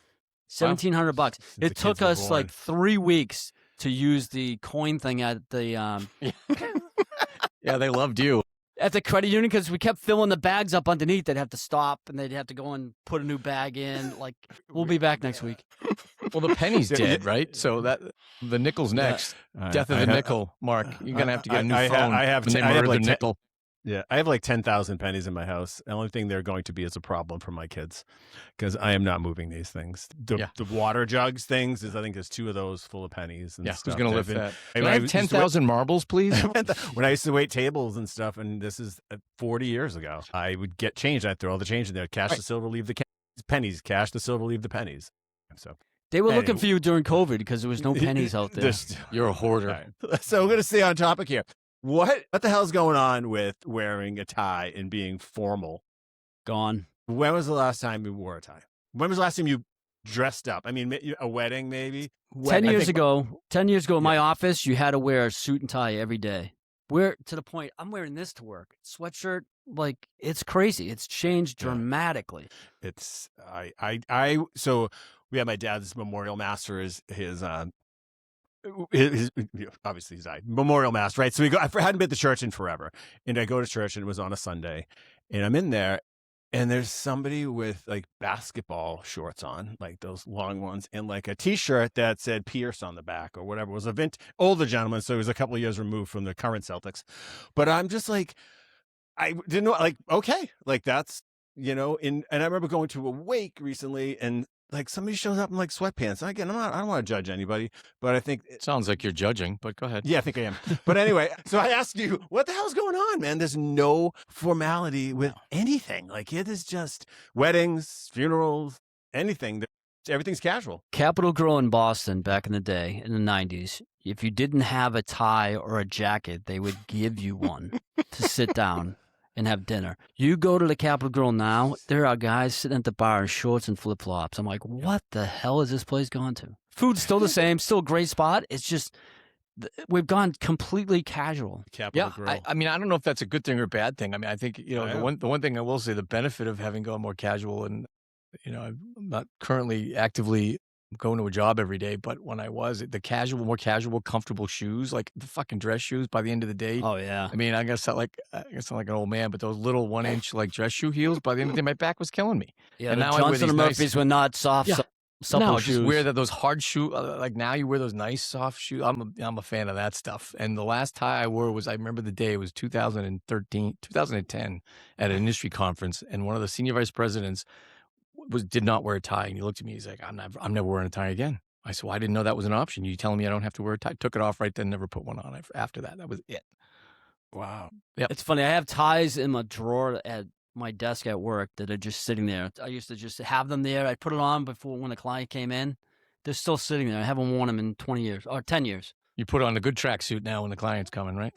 $1,700. Since the It kids took were us like born. 3 weeks to use the coin thing at the Yeah, they loved you. credit union because we kept filling the bags up underneath. They'd have to stop and they'd have to go and put a new bag in. Like, we'll be back next week. Well, the penny's dead, right? So that the nickel's next. Death of the nickel, Mark. You're gonna have to get a new phone. I have when they I have murder like the nickel. Yeah, I have like 10,000 pennies in my house. The only thing they're going to be is a problem for my kids because I am not moving these things. The water jugs things I think there's 2 of those full of pennies. And Yeah, stuff. who's gonna lift I've been- that? When Can I have used to wait- 10,000 marbles, please? when I used to wait tables and stuff, and this is 40 years ago, I would get change. I'd throw all the change in there. Cash the silver, leave the pennies. Cash the silver, leave the pennies. So They were looking Anyway. for you during COVID because there was no pennies out there. You're a hoarder. All right. So we're going to stay on topic here. What the hell's going on with wearing a tie and being formal? Gone. When was the last time you wore a tie? When was the last time you dressed up? I mean, a wedding maybe? 10 I years think- ago, in my office, you had to wear a suit and tie every day. We're to the point, I'm wearing this to work. Sweatshirt, like, it's crazy. It's changed dramatically. It's, so we had my dad's memorial mass for his obviously he's died. Memorial mass, right? So I hadn't been to church in forever. And I go to church and it was on a Sunday. And I'm in there and there's somebody with like basketball shorts on, like those long ones, and like a t-shirt that said Pierce on the back or whatever. It was a older gentleman, so he was a couple of years removed from the current Celtics. But I'm just like, I didn't know, like, okay, like that's, and I remember going to a wake recently and like somebody shows up in like sweatpants. Again, I don't want to judge anybody, but I think Sounds like you're judging, but go ahead. yeah, I think I am. But anyway, so I asked you, what the hell's going on, man? There's no formality with anything. Like it is just weddings, funerals, anything. Everything's casual. Capitol Grill in Boston back in the day, in the 90s, if you didn't have a tie or a jacket, they would give you one to sit down and have dinner. You go to the Capitol Grill now, there are guys sitting at the bar in shorts and flip-flops. I'm like, what the hell is this place gone to? Food's still the same, still a great spot. It's just we've gone completely casual. Capital Yeah, Grill. I mean, I don't know if that's a good thing or a bad thing. I mean, I think the one thing I will say, the benefit of having gone more casual, and I'm not currently actively going to a job every day, but when I was, more casual, comfortable shoes, like the fucking dress shoes, by the end of the day. Oh yeah. I mean, I guess I sound like an old man, but those little 1-inch like dress shoe heels, by the end of the day, my back was killing me. Yeah, And the now I wear Johnson these and nice- Murphys were not soft, Yeah. supple No, shoes. just wear those hard shoe. Like now you wear those nice soft shoes. I'm a fan of that stuff. And the last tie I wore was, I remember the day, it was 2010 at an industry conference, and one of the senior vice presidents did not wear a tie, and he looked at me. He's like, I'm never wearing a tie again. I said, well, I didn't know that was an option. You telling me I don't have to wear a tie? Took it off right then, never put one on after that. That was it. Wow. Yep. It's funny. I have ties in my drawer at my desk at work that are just sitting there. I used to just have them there. I put it on before when a client came in. They're still sitting there. I haven't worn them in 20 years or 10 years. You put on a good tracksuit now when the client's coming, right?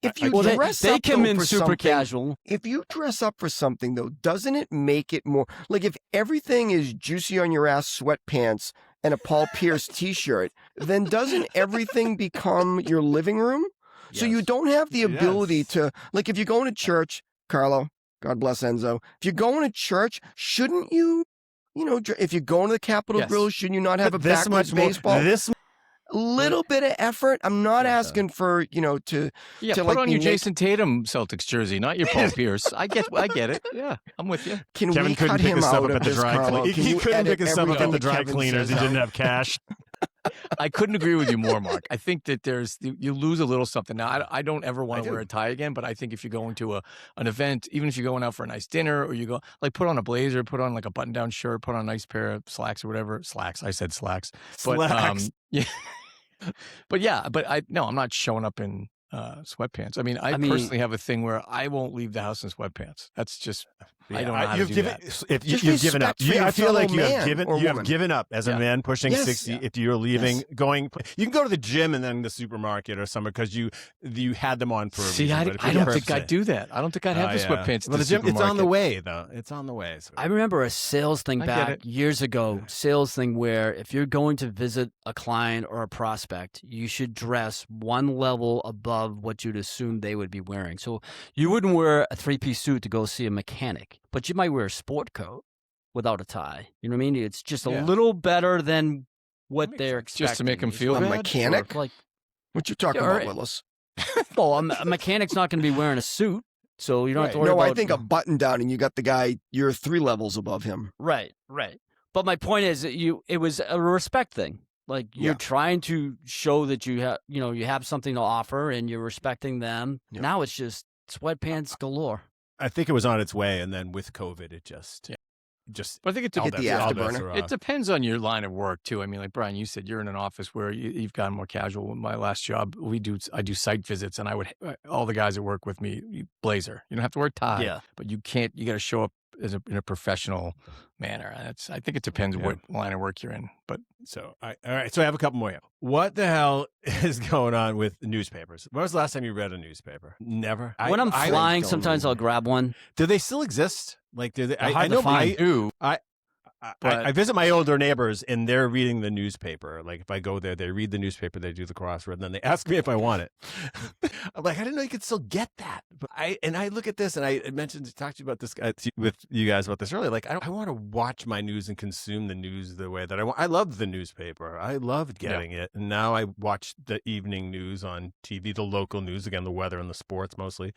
If you Well, dress they up come though, in for super something, casual. if you dress up for something though, doesn't it make it more like if everything is juicy on your ass sweatpants and a Paul Pierce t-shirt, then doesn't everything become your living room? So you Yes. don't have the ability Yes. to, like if you're going to church, Carlo, God bless Enzo, if you're going to church, shouldn't you, if you're going to the Capitol Yes. Grill, shouldn't you not have a this backwards much more. baseball? This Little bit of effort. I'm not Yeah. asking for, to Yeah, to put like on be your naked. Jason Tatum Celtics jersey, not your Paul Pierce. I get it. Yeah, I'm with you. Can Kevin we couldn't cut pick him his stuff out up of at the this, dry Carlo? cleaners. Can He you couldn't edit pick his stuff up everything at the that dry Kevin cleaners. He says didn't out? have cash. I couldn't agree with you more, Mark. I think that you lose a little something. Now, I don't ever want I to wear do. a tie again, but I think if you're going to an event, even if you're going out for a nice dinner, or you go, like, put on a blazer, put on like a button-down shirt, put on a nice pair of slacks or whatever. Slacks. I said slacks. But, Slacks. yeah. I'm not showing up in sweatpants. I mean, I personally have a thing where I won't leave the house in sweatpants. That's just, I don't know how to do that. If Just you've given up, respect for your I feel like fellow you have man given or you have woman. given up as a Yeah. man pushing Yes. 60. Yeah. If you're leaving, Yes. you can go to the gym and then the supermarket or somewhere because you had them on for a See, reason. I but if don't you're think I'd purposely- do that. I don't think I'd have the yeah. sweatpants. Well, at the gym, it's on the supermarket. way though. It's on the way. So. I remember a sales thing I get back it. years ago, sales thing where if you're going to visit a client or a prospect, you should dress one level above what you'd assume they would be wearing. So you wouldn't wear a 3-piece suit to go see a mechanic, but you might wear a sport coat without a tie. You know what I mean? It's just a Yeah. little better than what makes they're sense. expecting. Just to make 'em It's feel like- A bad? mechanic? Like, What you talking Yeah, about, right. Willis? well, a mechanic's not going to be wearing a suit, so you don't have to worry No, about. I think a button down and you got the guy, you're 3 levels above him. Right. But my point is that it was a respect thing. Like you're Yeah. trying to show that you have something to offer and you're respecting them. Yeah. Now it's just sweatpants galore. I think it was on its way, and then with COVID, it just But I think it all Hit the bets- all afterburner. bets are It off. depends on your line of work too. I mean, like Brian, you said you're in an office where you've gotten more casual. In my last job, I do site visits, and all the guys that work with me, blazer. You don't have to wear a tie, Yeah. but you got to show up in a professional manner. And I think it depends Yeah. what line of work you're in. But So, all right. So I have a couple more. What the hell is going on with newspapers? When was the last time you read a newspaper? Never. When I'm flying, don't sometimes I'll remember. grab one. Do they still exist? Like, do they? They're I hard to know find. I visit my older neighbors and they're reading the newspaper. Like if I go there, they read the newspaper, they do the crossword, and then they ask me if I want it. I'm like, I didn't know you could still get that. But I look at this and I talked to you about this with you guys about this earlier. Like I want to watch my news and consume the news the way that I want. I loved the newspaper. I loved getting it. And now I watch the evening news on TV, the local news, again, the weather and the sports mostly.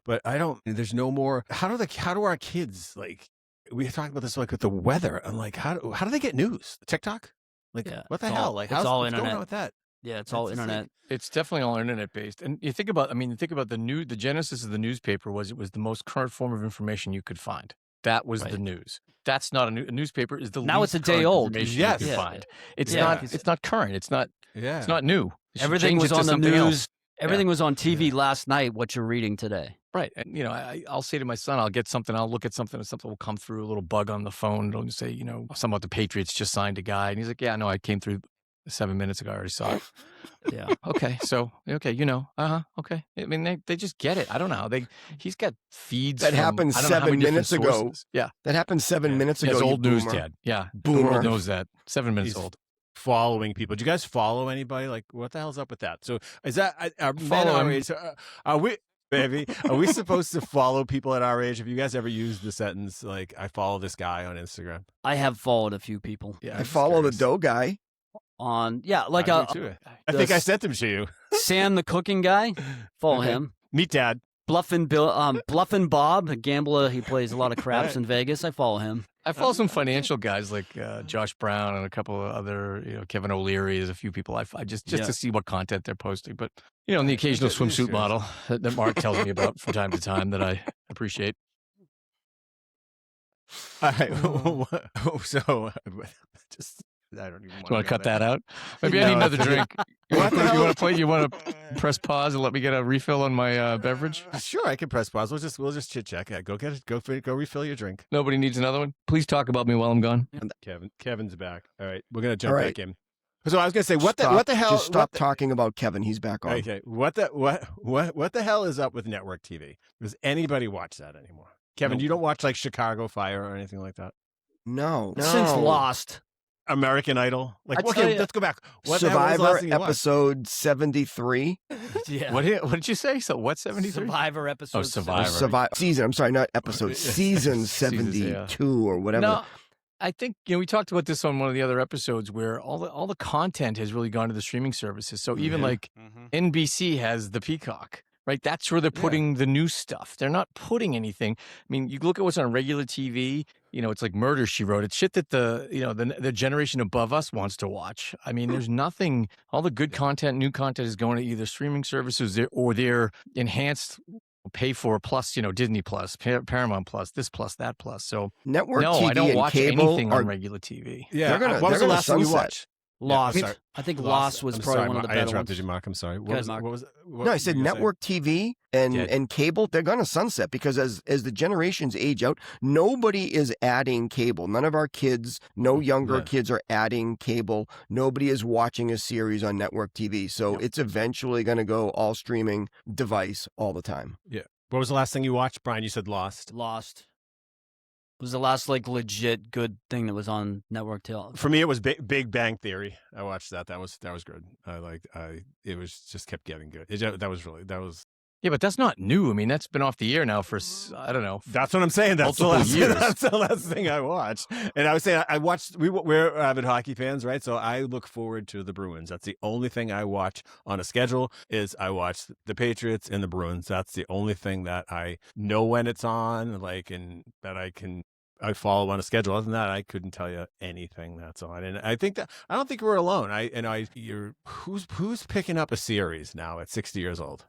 But there's no more. How do our kids, like, we talked about this like with the weather. I'm like, how do they get news? TikTok? Like, Yeah, what the it's hell? all- Like, it's all what's going internet. on with that? Yeah, it's all It's just like- internet. it's definitely all internet based. And you think about the genesis of the newspaper was the most current form of information you could find. That was the Right. news. That's not a newspaper is the Now least it's a day current old. information Yes. you can Yeah. find. It's Yeah. not. It's not current. It's not. Yeah. It's not new. You should Everything change was it to on the something news. else. Everything was on TV last night. What you're reading today. Right. And, I'll say to my son, I'll get something, I'll look at something, and something will come through, a little bug on the phone. It'll say, something about the Patriots just signed a guy. And he's like, yeah, no, I came through 7 minutes ago. I already saw it. Yeah. Okay. So, okay, okay. I mean, they just get it. I don't know. He's got feeds. That from, happened I don't know how 7 many different minutes ago. sources. Yeah. That happened 7 minutes ago. It's you old news, boomer. Ted. Yeah. The Boomer. world knows that. 7 minutes He's old. following people. Do you guys follow anybody? Like, what the hell's up with that? So is that are men Follow our him. age? Are we? Baby, are we supposed to follow people at our age? Have you guys ever used the sentence like "I follow this guy on Instagram"? I have followed a few people Yeah, I follow the dough guy. on, like I do too. I think I sent them to you. Sam, the cooking guy. Follow Okay. him. Meet Dad. Bluffin' Bob, a gambler. He plays a lot of craps in Vegas. I follow him. I follow some financial guys like Josh Brown and a couple of other, Kevin O'Leary. There's a few people I just to see what content they're posting. But and the occasional swimsuit model that Mark tells me about from time to time that I appreciate. All right. So just I don't even Do you want to cut that out? Maybe No, I need another drink. You want hell? to press pause and let me get a refill on my beverage? Sure, I can press pause. We'll just chit chat. Go get it. Go refill your drink. Nobody needs another one. Please talk about me while I'm gone. Kevin's back. All right, we're gonna jump All right. back in. So I was gonna say, what the hell? Just stop talking about Kevin. He's back on. Okay, what the hell is up with network TV? Does anybody watch that anymore? Kevin, you don't watch like Chicago Fire or anything like that? No. Since Lost. American Idol? Like, I tell you- let's go back. What the hell was the last Survivor thing you watched? episode 73. Yeah. What did you say? So what, 73? Survivor episode. Oh, Survivor. Season. I'm sorry, not episode. Season Seasons, 72 or whatever. No, I think we talked about this on one of the other episodes where all the content has really gone to the streaming services. So even like NBC has the Peacock, right? That's where they're putting the new stuff. They're not putting anything. I mean, you look at what's on regular TV. It's like Murder, She Wrote. It's shit that the generation above us wants to watch. I mean, there's nothing. All the good content, new content is going to either streaming services or their enhanced pay for plus, Disney Plus, Paramount Plus, this plus, that plus. So Network no, TV I don't and watch cable anything are on regular TV. Yeah. They're What was the gonna last thing you sunset. watched? Lost. Yeah, I'm sorry. I think Lost was I'm probably sorry, one of the I better interrupted ones. you, Mark. I'm sorry. Go ahead, Mark. What was it? No, I said network TV and cable, they're going to sunset because as the generations age out, nobody is adding cable. None of our kids, no younger kids are adding cable. Nobody is watching a series on network TV. So it's eventually going to go all streaming device all the time. Yeah. What was the last thing you watched, Brian? You said Lost. Lost. It was the last legit good thing that was on network television. For me, it was Big Bang Theory. I watched that. That was good. It was just kept getting good. That was. Yeah, but that's not new. I mean, that's been off the air now for, I don't know. That's what I'm saying. That's the Multiple last. years. That's the last thing I watched. And I was saying I watched. We're avid hockey fans, right? So I look forward to the Bruins. That's the only thing I watch on a schedule. Is I watch the Patriots and the Bruins. That's the only thing that I know when it's on, and that I follow on a schedule. Other than that, I couldn't tell you anything that's on. And I don't think we're alone. Who's picking up a series now at 60 years old?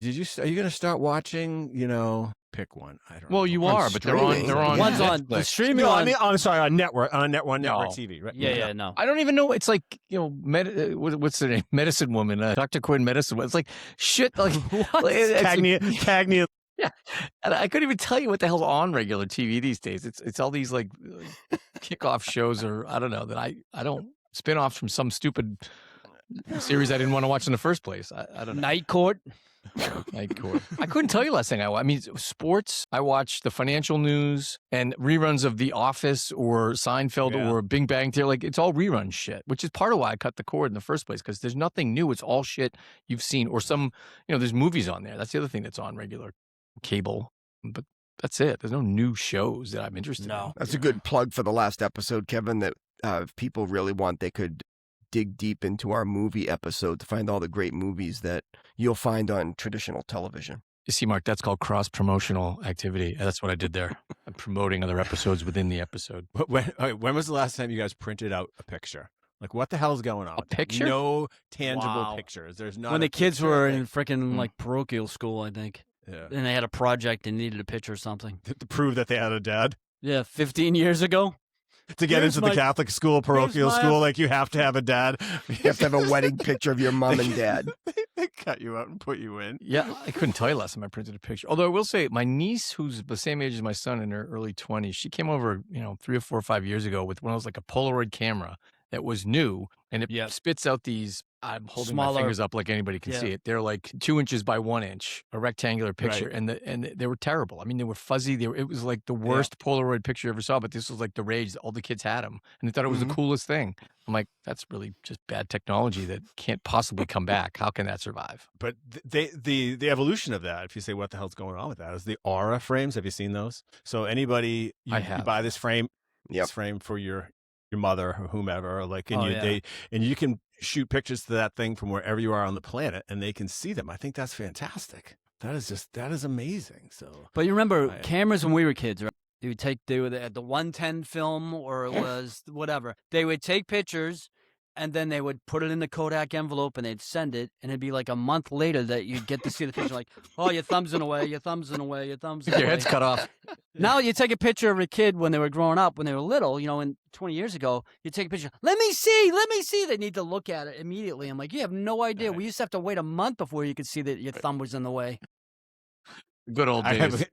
Are you going to start watching, pick one? I don't know. Well, you are, but they're on One's on Netflix. the streaming. No, I mean, I'm sorry, on network TV, right? Yeah, no. I don't even know. It's like, what's their name? Medicine Woman, Dr. Quinn Medicine Woman. It's like shit. Like, Cagnia. Yeah, and I couldn't even tell you what the hell's on regular TV these days. It's all these like kickoff shows, or I don't know, that I don't spin-offs from some stupid series I didn't want to watch in the first place. I don't know. Night Court. Night Court. I couldn't tell you last thing I watched. I mean, sports. I watch the financial news and reruns of The Office or Seinfeld or Big Bang Theory. Like, it's all rerun shit, which is part of why I cut the cord in the first place, because there's nothing new. It's all shit you've seen, or some, there's movies on there. That's the other thing that's on regular cable, but that's it. There's no new shows that I'm interested in. That's a good plug for the last episode, Kevin, that if people really want, they could dig deep into our movie episode to find all the great movies that you'll find on traditional television. You see, Mark, that's called cross-promotional activity. That's what I did there. I'm promoting other episodes within the episode. When was the last time you guys printed out a picture? Like, what the hell's going on? A picture? No tangible pictures. There's not. When the kids picture were thing. in freaking parochial school, I think. Yeah. And they had a project and needed a picture or something. To prove that they had a dad. Yeah, 15 years ago. To get into the Catholic school, parochial school, like you have to have a dad. You have to have a wedding picture of your mom and dad. They cut you out and put you in. Yeah, I couldn't tell you last time I printed a picture. Although I will say, my niece, who's the same age as my son in her early 20s, she came over, 3 or 4 or 5 years ago with one of those, like a Polaroid camera. that was new, and it Yep. spits out these. I'm holding my Smaller- fingers up like anybody can see it. They're like 2 inches by 1 inch, a rectangular picture, Right. and they were terrible. I mean, they were fuzzy. It was like the worst Polaroid picture you ever saw. But this was like the rage. All the kids had them, and they thought it was the coolest thing. I'm like, that's really just bad technology that can't possibly come back. How can that survive? But the evolution of that, if you say what the hell's going on with that, is the Aura frames. Have you seen those? So anybody, you buy this frame, this frame for your mother or whomever, like, and and you can shoot pictures to that thing from wherever you are on the planet, and they can see them. I think that's fantastic. That is amazing. So, but you remember cameras when we were kids, right? They were the 110 film, or it was whatever. They would take pictures, and then they would put it in the Kodak envelope, and they'd send it, and it'd be like a month later that you'd get to see the picture. Like, oh, your thumb's in the way, your thumb's in the way, your thumb's in the way. Your head's cut off. Now you take a picture of a kid when they were growing up, when they were little, and 20 years ago, you take a picture. Let me see. They need to look at it immediately. I'm like, you have no idea. We used to have to wait a month before you could see that your thumb was in the way. Good old days.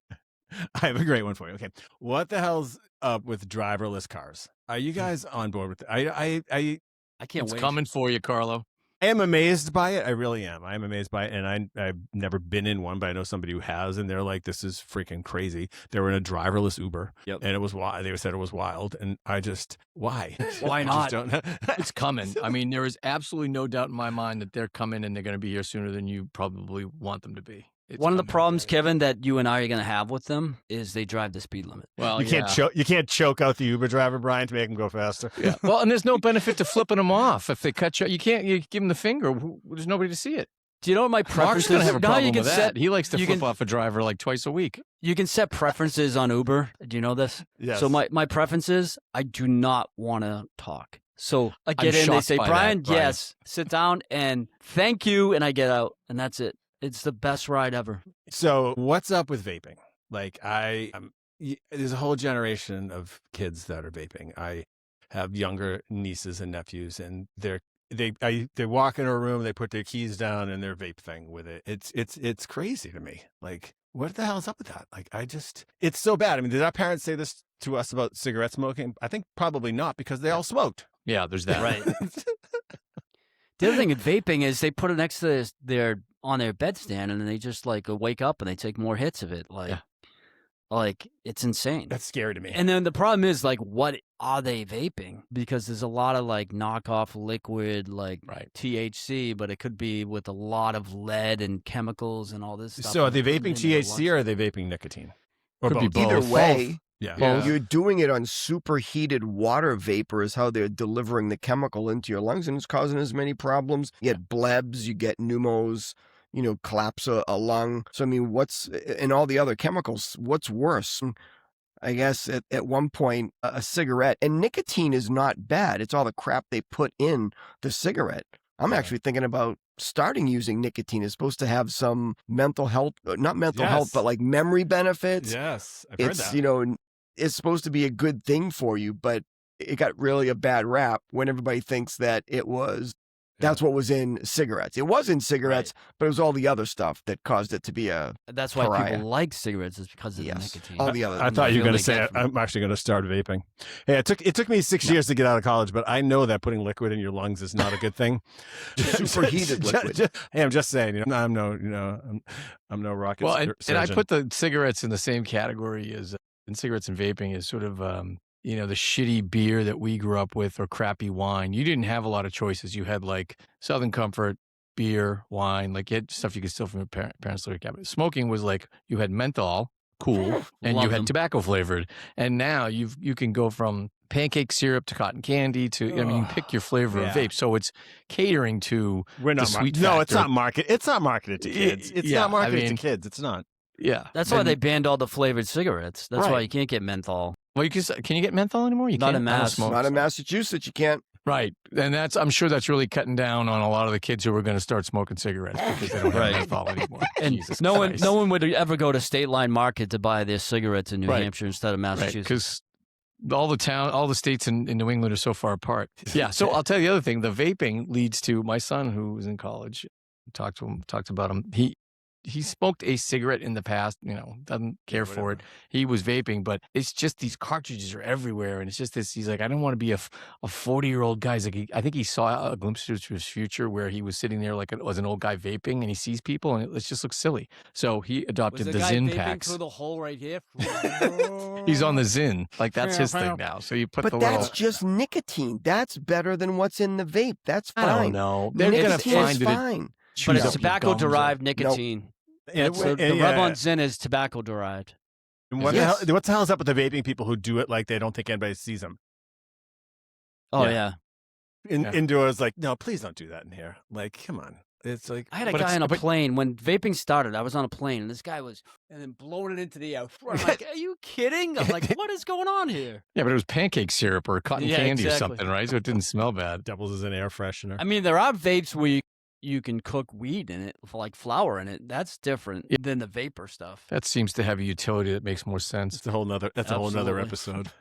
I have a great one for you. Okay, what the hell's up with driverless cars? Are you guys on board with it? I can't it's wait. coming for you, Carlo. I am amazed by it. I really am. I am amazed by it. And I've never been in one, but I know somebody who has, and they're like, this is freaking crazy. They were in a driverless Uber, and it was wild. They said it was wild. And why? Why not? It's coming. I mean, there is absolutely no doubt in my mind that they're coming, and they're going to be here sooner than you probably want them to be. One of the problems, Kevin, that you and I are going to have with them is they drive the speed limit. Well, you can't choke out the Uber driver, Brian, to make him go faster. Yeah. Well, and there's no benefit to flipping them off if they cut you. You can't. You give them the finger. There's nobody to see it. Do you know what my preference Mark's going to is? have a problem with that. He likes to flip off a driver like twice a week. You can set preferences on Uber. Do you know this? Yes. So my preference is I do not want to talk. So I get in, they say, Brian, yes, sit down and thank you, and I get out, and that's it. It's the best ride ever. So what's up with vaping? Like there's a whole generation of kids that are vaping. I have younger nieces and nephews, and they walk into a room, they put their keys down and their vape thing with it. It's crazy to me. Like, what the hell's up with that? Like, it's so bad. I mean, did our parents say this to us about cigarette smoking? I think probably not, because they all smoked. Yeah, there's that. Right. The other thing with vaping is they put it next to their bedstand, and then they just like wake up and they take more hits of it. Like it's insane. That's scary to me. And then the problem is, like, what are they vaping? Because there's a lot of like knockoff liquid, like THC, but it could be with a lot of lead and chemicals and all this stuff. So are they vaping THC or are they vaping nicotine? Or Could be both. Either way. Yeah. You're doing it on superheated water vapor is how they're delivering the chemical into your lungs, and it's causing as many problems. You get blebs, you get pneumos, collapse a lung. So, I mean, and all the other chemicals, what's worse? I guess at one point, a cigarette, and nicotine is not bad. It's all the crap they put in the cigarette. I'm actually thinking about starting using nicotine. It's supposed to have some mental health, not mental health, but like memory benefits. Yes, I've heard that. It's supposed to be a good thing for you, but it got really a bad rap when everybody thinks that that's what was in cigarettes. It was in cigarettes, but it was all the other stuff that caused it to be a That's why pariah. people like cigarettes, is because of the nicotine. All the other. I thought you were going to say I'm actually going to start vaping. Hey, it took me 6 years to get out of college, but I know that putting liquid in your lungs is not a good thing. Superheated liquid. Hey, I'm just saying. I'm no rocket. Well, surgeon. and I put the cigarettes in the same category as and cigarettes and vaping is sort of the shitty beer that we grew up with, or crappy wine. You didn't have a lot of choices. You had like Southern Comfort, beer, wine, like you had stuff you could steal from your parents' liquor cabinet. Smoking was like you had menthol, cool, and you had tobacco flavored. And now you can go from pancake syrup to cotton candy to you pick your flavor of vape. So it's catering to the sweet factor. No, it's not marketed. It's not marketed to kids. It's not marketed to kids. It's not. Yeah, that's why they banned all the flavored cigarettes. That's why you can't get menthol. Well, can you get menthol anymore? You not can't. In Mass. Not in Massachusetts. You can't. Right, and I'm sure that's really cutting down on a lot of the kids who are going to start smoking cigarettes because they don't have menthol anymore. And Jesus no Christ. one would ever go to State Line Market to buy their cigarettes in New Hampshire instead of Massachusetts. Because all the states in New England are so far apart. Yeah. So I'll tell you the other thing. The vaping leads to my son, who was in college. Talked about him. smoked a cigarette in the past, doesn't care for it. He was vaping, but it's just these cartridges are everywhere. And it's just this, he's like, I don't want to be a 40-year-old guy. He's like, I think he saw a glimpse of his future where he was sitting there like as an old guy vaping, and he sees people and it just looks silly. So he adopted the Zyn packs. Through the hole right here. He's on the Zyn. Like that's his thing now. So you put but that's just nicotine. That's better than what's in the vape. That's fine. I don't know. They're going to find fine. But it's tobacco-derived nicotine. And So the rub-on Zyn is tobacco-derived. And what the hell is up with the vaping people who do it like they don't think anybody sees them? Oh, yeah. Indoors, like, no, please don't do that in here. Like, come on. It's like I had a guy on a plane when vaping started. I was on a plane, and this guy was and then blowing it into the air. I'm like, are you kidding? I'm like, what is going on here? Yeah, but it was pancake syrup or cotton candy or something, right? So it didn't smell bad. Doubles as an air freshener. I mean, there are vapes where you can cook weed in it, like flour in it. That's different than the vapor stuff. That seems to have a utility that makes more sense. That's a whole nother episode.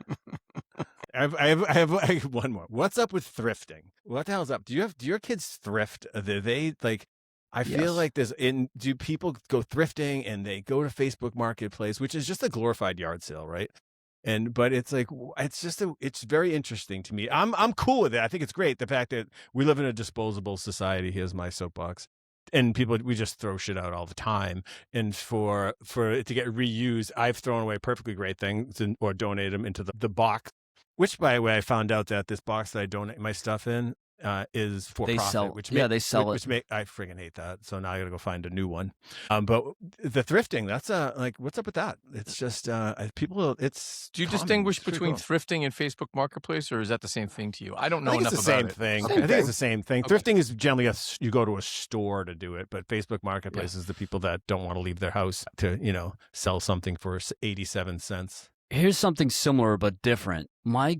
I have one more. What's up with thrifting? What the hell's up? Do your kids thrift? Do they like? I feel like do people go thrifting and they go to Facebook Marketplace, which is just a glorified yard sale, right? But it's like, it's very interesting to me. I'm cool with it. I think it's great. The fact that we live in a disposable society. Here's my soapbox. And we just throw shit out all the time. And for it to get reused, I've thrown away perfectly great things or donated them into the box, which by the way, I found out that this box that I donate my stuff in is for profit. They sell it. I friggin' hate that. So now I gotta go find a new one. But the thrifting, that's what's up with that? It's just people. It's do you distinguish between thrifting and Facebook Marketplace, or is that the same thing to you? I don't know enough about it. I think it's the same thing. Okay. Thrifting is generally you go to a store to do it, but Facebook Marketplace is the people that don't want to leave their house to sell something for 87 cents. Here's something similar but different. My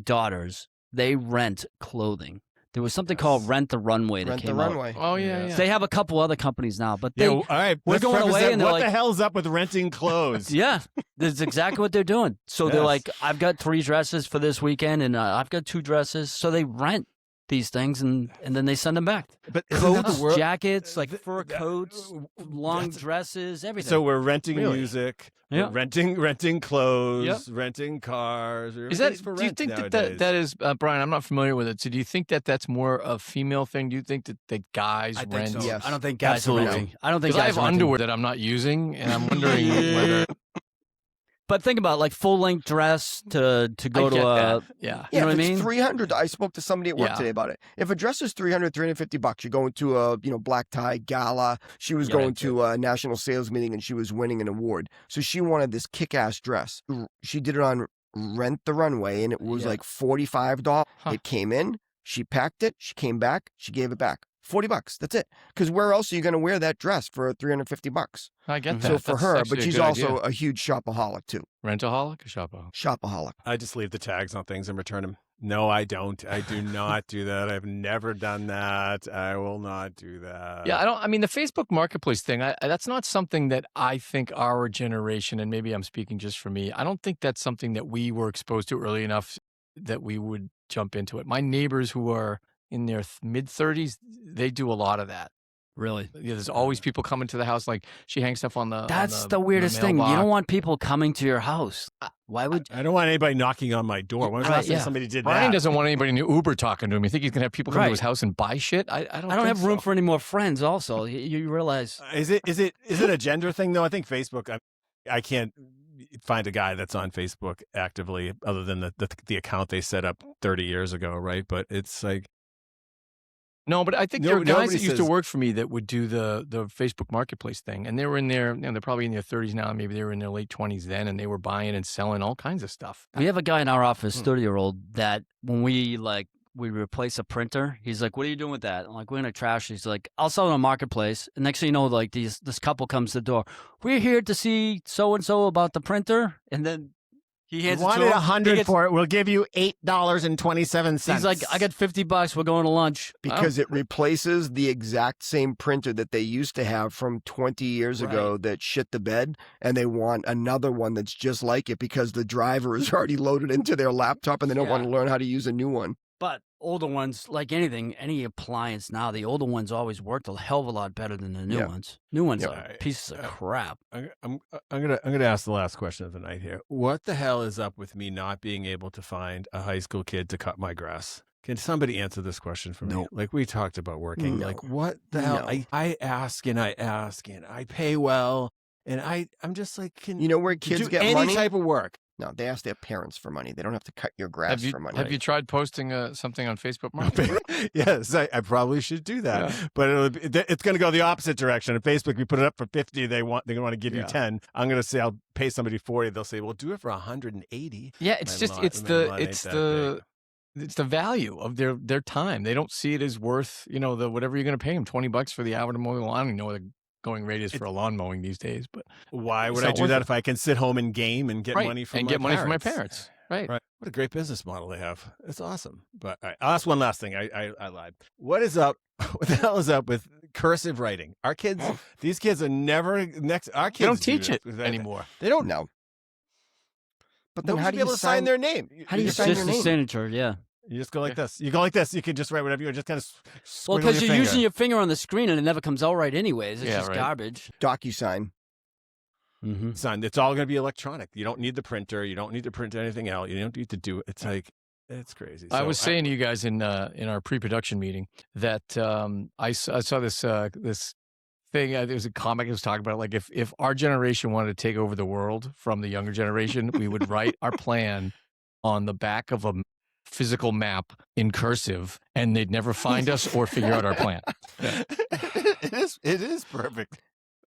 daughters, they rent clothing. There was something called Rent the Runway that came out. Oh, yeah. They have a couple other companies now, but all right, we're going away and they're what like, the hell's up with renting clothes? Yeah, that's exactly what they're doing. So they're like, I've got 3 dresses for this weekend and I've got 2 dresses. So they rent these things and then they send them back. But coats, jackets, like fur coats, long dresses, everything. So we're renting music, yeah. renting clothes, renting cars. Do you think that is Brian? I'm not familiar with it. So do you think that's more a female thing? Do you think that guys rent? So. Yes. I don't think guys are renting. I don't think guys I have underwear that I'm not using, and I'm wondering whether. But think about like full length dress to go to a you know what I mean? It's $300. I spoke to somebody at work today about it. If a dress is $350, you're going to a black tie gala. She was going to a national sales meeting and she was winning an award. So she wanted this kick-ass dress. She did it on Rent the Runway and it was like $45. It came in, she packed it, she came back, she gave it back. $40. That's it. Because where else are you going to wear that dress for $350? I get that. So for her, but she's also idea. a huge shopaholic too. Rentaholic or shopaholic? Shopaholic. I just leave the tags on things and return them. No, I don't. I do not do that. I've never done that. I will not do that. Yeah, I mean, the Facebook Marketplace thing, that's not something that I think our generation, and maybe I'm speaking just for me, I don't think that's something that we were exposed to early enough that we would jump into it. My neighbors who are in their mid-30s, they do a lot of that. Really? Yeah, there's always people coming to the house. Like she hangs stuff on the. That's the weirdest thing. You don't want people coming to your house. Why would? I don't want anybody knocking on my door. When was the last time somebody did that? Brian doesn't want anybody in Uber talking to him. You think he's gonna have people come to his house and buy shit? I don't have room for any more friends. Also, you realize? Is it a gender thing though? I think Facebook. I can't find a guy that's on Facebook actively other than the account they set up 30 years ago, right? But it's like. No, but I think there are guys that used to work for me that would do the Facebook Marketplace thing, and they were in their, they're probably in their 30s now, maybe they were in their late 20s then, and they were buying and selling all kinds of stuff. We have a guy in our office, 30-year-old, that when we replace a printer, he's like, "What are you doing with that?" I'm like, "We're gonna trash." He's like, "I'll sell it on Marketplace." And next thing you know, like this couple comes to the door. "We're here to see so and so about the printer," and then. He hands wanted $100 for it. We'll give you $8.27. He's like, I got $50. We're going to lunch because it replaces the exact same printer that they used to have from 20 years ago that shit the bed, and they want another one that's just like it because the driver is already loaded into their laptop and they don't want to learn how to use a new one. But older ones, like anything, any appliance now, the older ones always worked a hell of a lot better than the new Yeah. ones. New ones Yep. are pieces of crap. I'm gonna ask the last question of the night here. What the hell is up with me not being able to find a high school kid to cut my grass? Can somebody answer this question for me? No. Like we talked about working. No. Like what the hell? No. I ask and I ask and I pay well and I'm just like, can You know where kids do get any money? type of work? No, they ask their parents for money. They don't have to cut your grass for money. Have you tried posting something on Facebook Marketplace? Yes, I probably should do that. Yeah. But it's going to go the opposite direction. If Facebook, we put it up for 50, they're going to want to give you 10. I'm going to say I'll pay somebody 40. They'll say, well, do it for 180. Yeah, it's just it's the value of their time. They don't see it as worth, the whatever you're going to pay them, $20 for the hour to mow the lawn. I don't even know what the going rate is for a lawn mowing these days, but why would I do that if I can sit home and game and get money from my parents? Right. What a great business model they have. It's awesome. But all right, I'll ask one last thing. I lied. What is up? What the hell is up with cursive writing? Our kids, these kids are never next. Our kids They don't teach it anymore. They don't know. But then Nobody's how do be you able to sign their name? How do you sign your just the name? signature? Yeah. You just go like this. You go like this. You can just write whatever you want. Just kind of Well, because you're using your finger on the screen and it never comes out right anyways. It's just garbage. DocuSign. Mm-hmm. Sign. It's all going to be electronic. You don't need the printer. You don't need to print anything out. You don't need to do it. It's like, it's crazy. I was saying to you guys in our pre-production meeting that I saw this this thing. There was a comic that was talking about like if our generation wanted to take over the world from the younger generation, we would write our plan on the back of a physical map in cursive, and they'd never find us or figure out our plan. Yeah. It is perfect.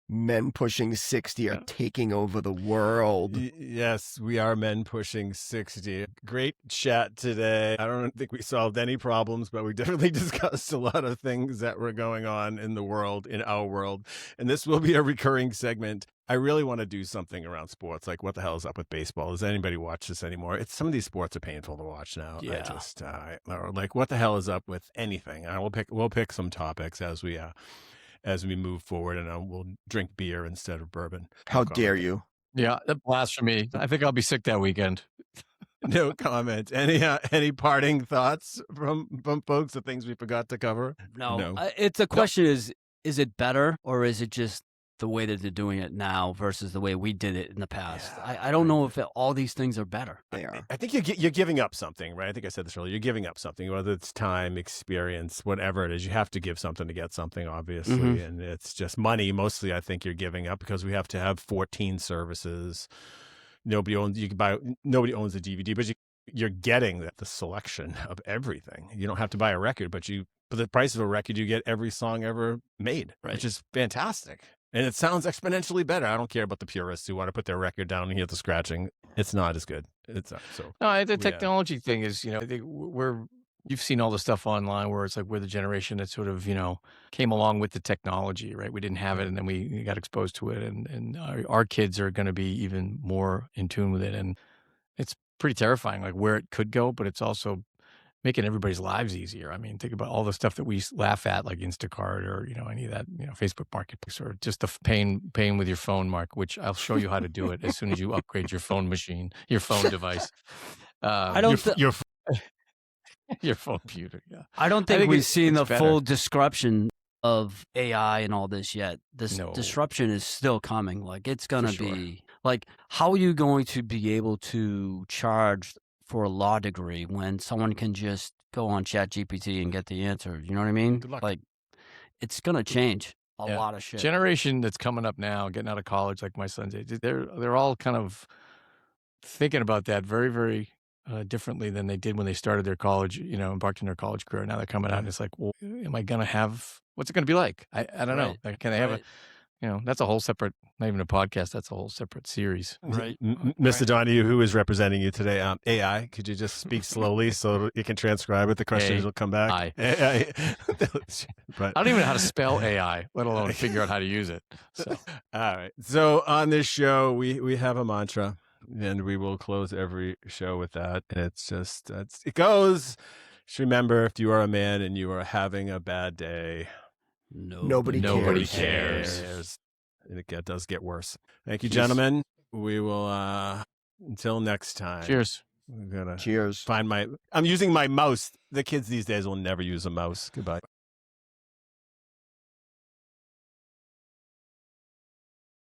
Men pushing 60 are taking over the world. Yes, we are men pushing 60. Great chat today. I don't think we solved any problems, but we definitely discussed a lot of things that were going on in the world, in our world. And this will be a recurring segment. I really want to do something around sports. Like, what the hell is up with baseball? Does anybody watch this anymore? Some of these sports are painful to watch now. Yeah. I just, or like, what the hell is up with anything? We'll pick some topics as we move forward, and we'll drink beer instead of bourbon. How dare you? Yeah, that's blasphemy. I think I'll be sick that weekend. No comment. Any parting thoughts from folks? The things we forgot to cover? No. It's a question: is it better, or is it just the way that they're doing it now versus the way we did it in the past? Yeah, I don't know if all these things are better. They are. I think you're giving up something, right? I think I said this earlier. You're giving up something, whether it's time, experience, whatever it is. You have to give something to get something, obviously, and it's just money. Mostly, I think you're giving up because we have to have 14 services. Nobody owns a DVD, but you're getting the selection of everything. You don't have to buy a record, but for the price of a record, you get every song ever made, which is fantastic. And it sounds exponentially better. I don't care about the purists who want to put their record down and hear the scratching. It's not as good. It's not. So no, the technology thing is, I think you've seen all the stuff online where it's like we're the generation that sort of, came along with the technology, right? We didn't have it, and then we got exposed to it, and our kids are going to be even more in tune with it, and it's pretty terrifying, like where it could go, but it's also making everybody's lives easier. I mean, think about all the stuff that we laugh at, like Instacart or, any of that, Facebook Marketplace, or just the paying with your phone, Mark, which I'll show you how to do it as soon as you upgrade your phone device. Your phone computer, yeah. I don't think we've seen the full disruption of AI and all this yet. This disruption is still coming. Like, it's going to be, like, how are you going to be able to charge for a law degree when someone can just go on ChatGPT and get the answer? You know what I mean? Good luck. Like, it's going to change a lot of shit. Generation that's coming up now, getting out of college, like my son's age, they're all kind of thinking about that very, very differently than they did when they started their college, embarked on their college career. Now they're coming out and it's like, well, am I going to have, what's it going to be like? I don't know. Like, can they have that's a whole separate, not even a podcast, that's a whole separate series. Right. Mr. Donahue, who is representing you today, AI, could you just speak slowly so you can transcribe it? The questions will come back. AI. But I don't even know how to spell AI, let alone figure out how to use it. So. All right. So on this show, we have a mantra, and we will close every show with that. And it's just, it goes, just remember, if you are a man and you are having a bad day, Nobody cares. And it does get worse. Thank you, gentlemen. We will, until next time. Cheers. I'm gonna Cheers. find I'm using my mouse. The kids these days will never use a mouse. Goodbye.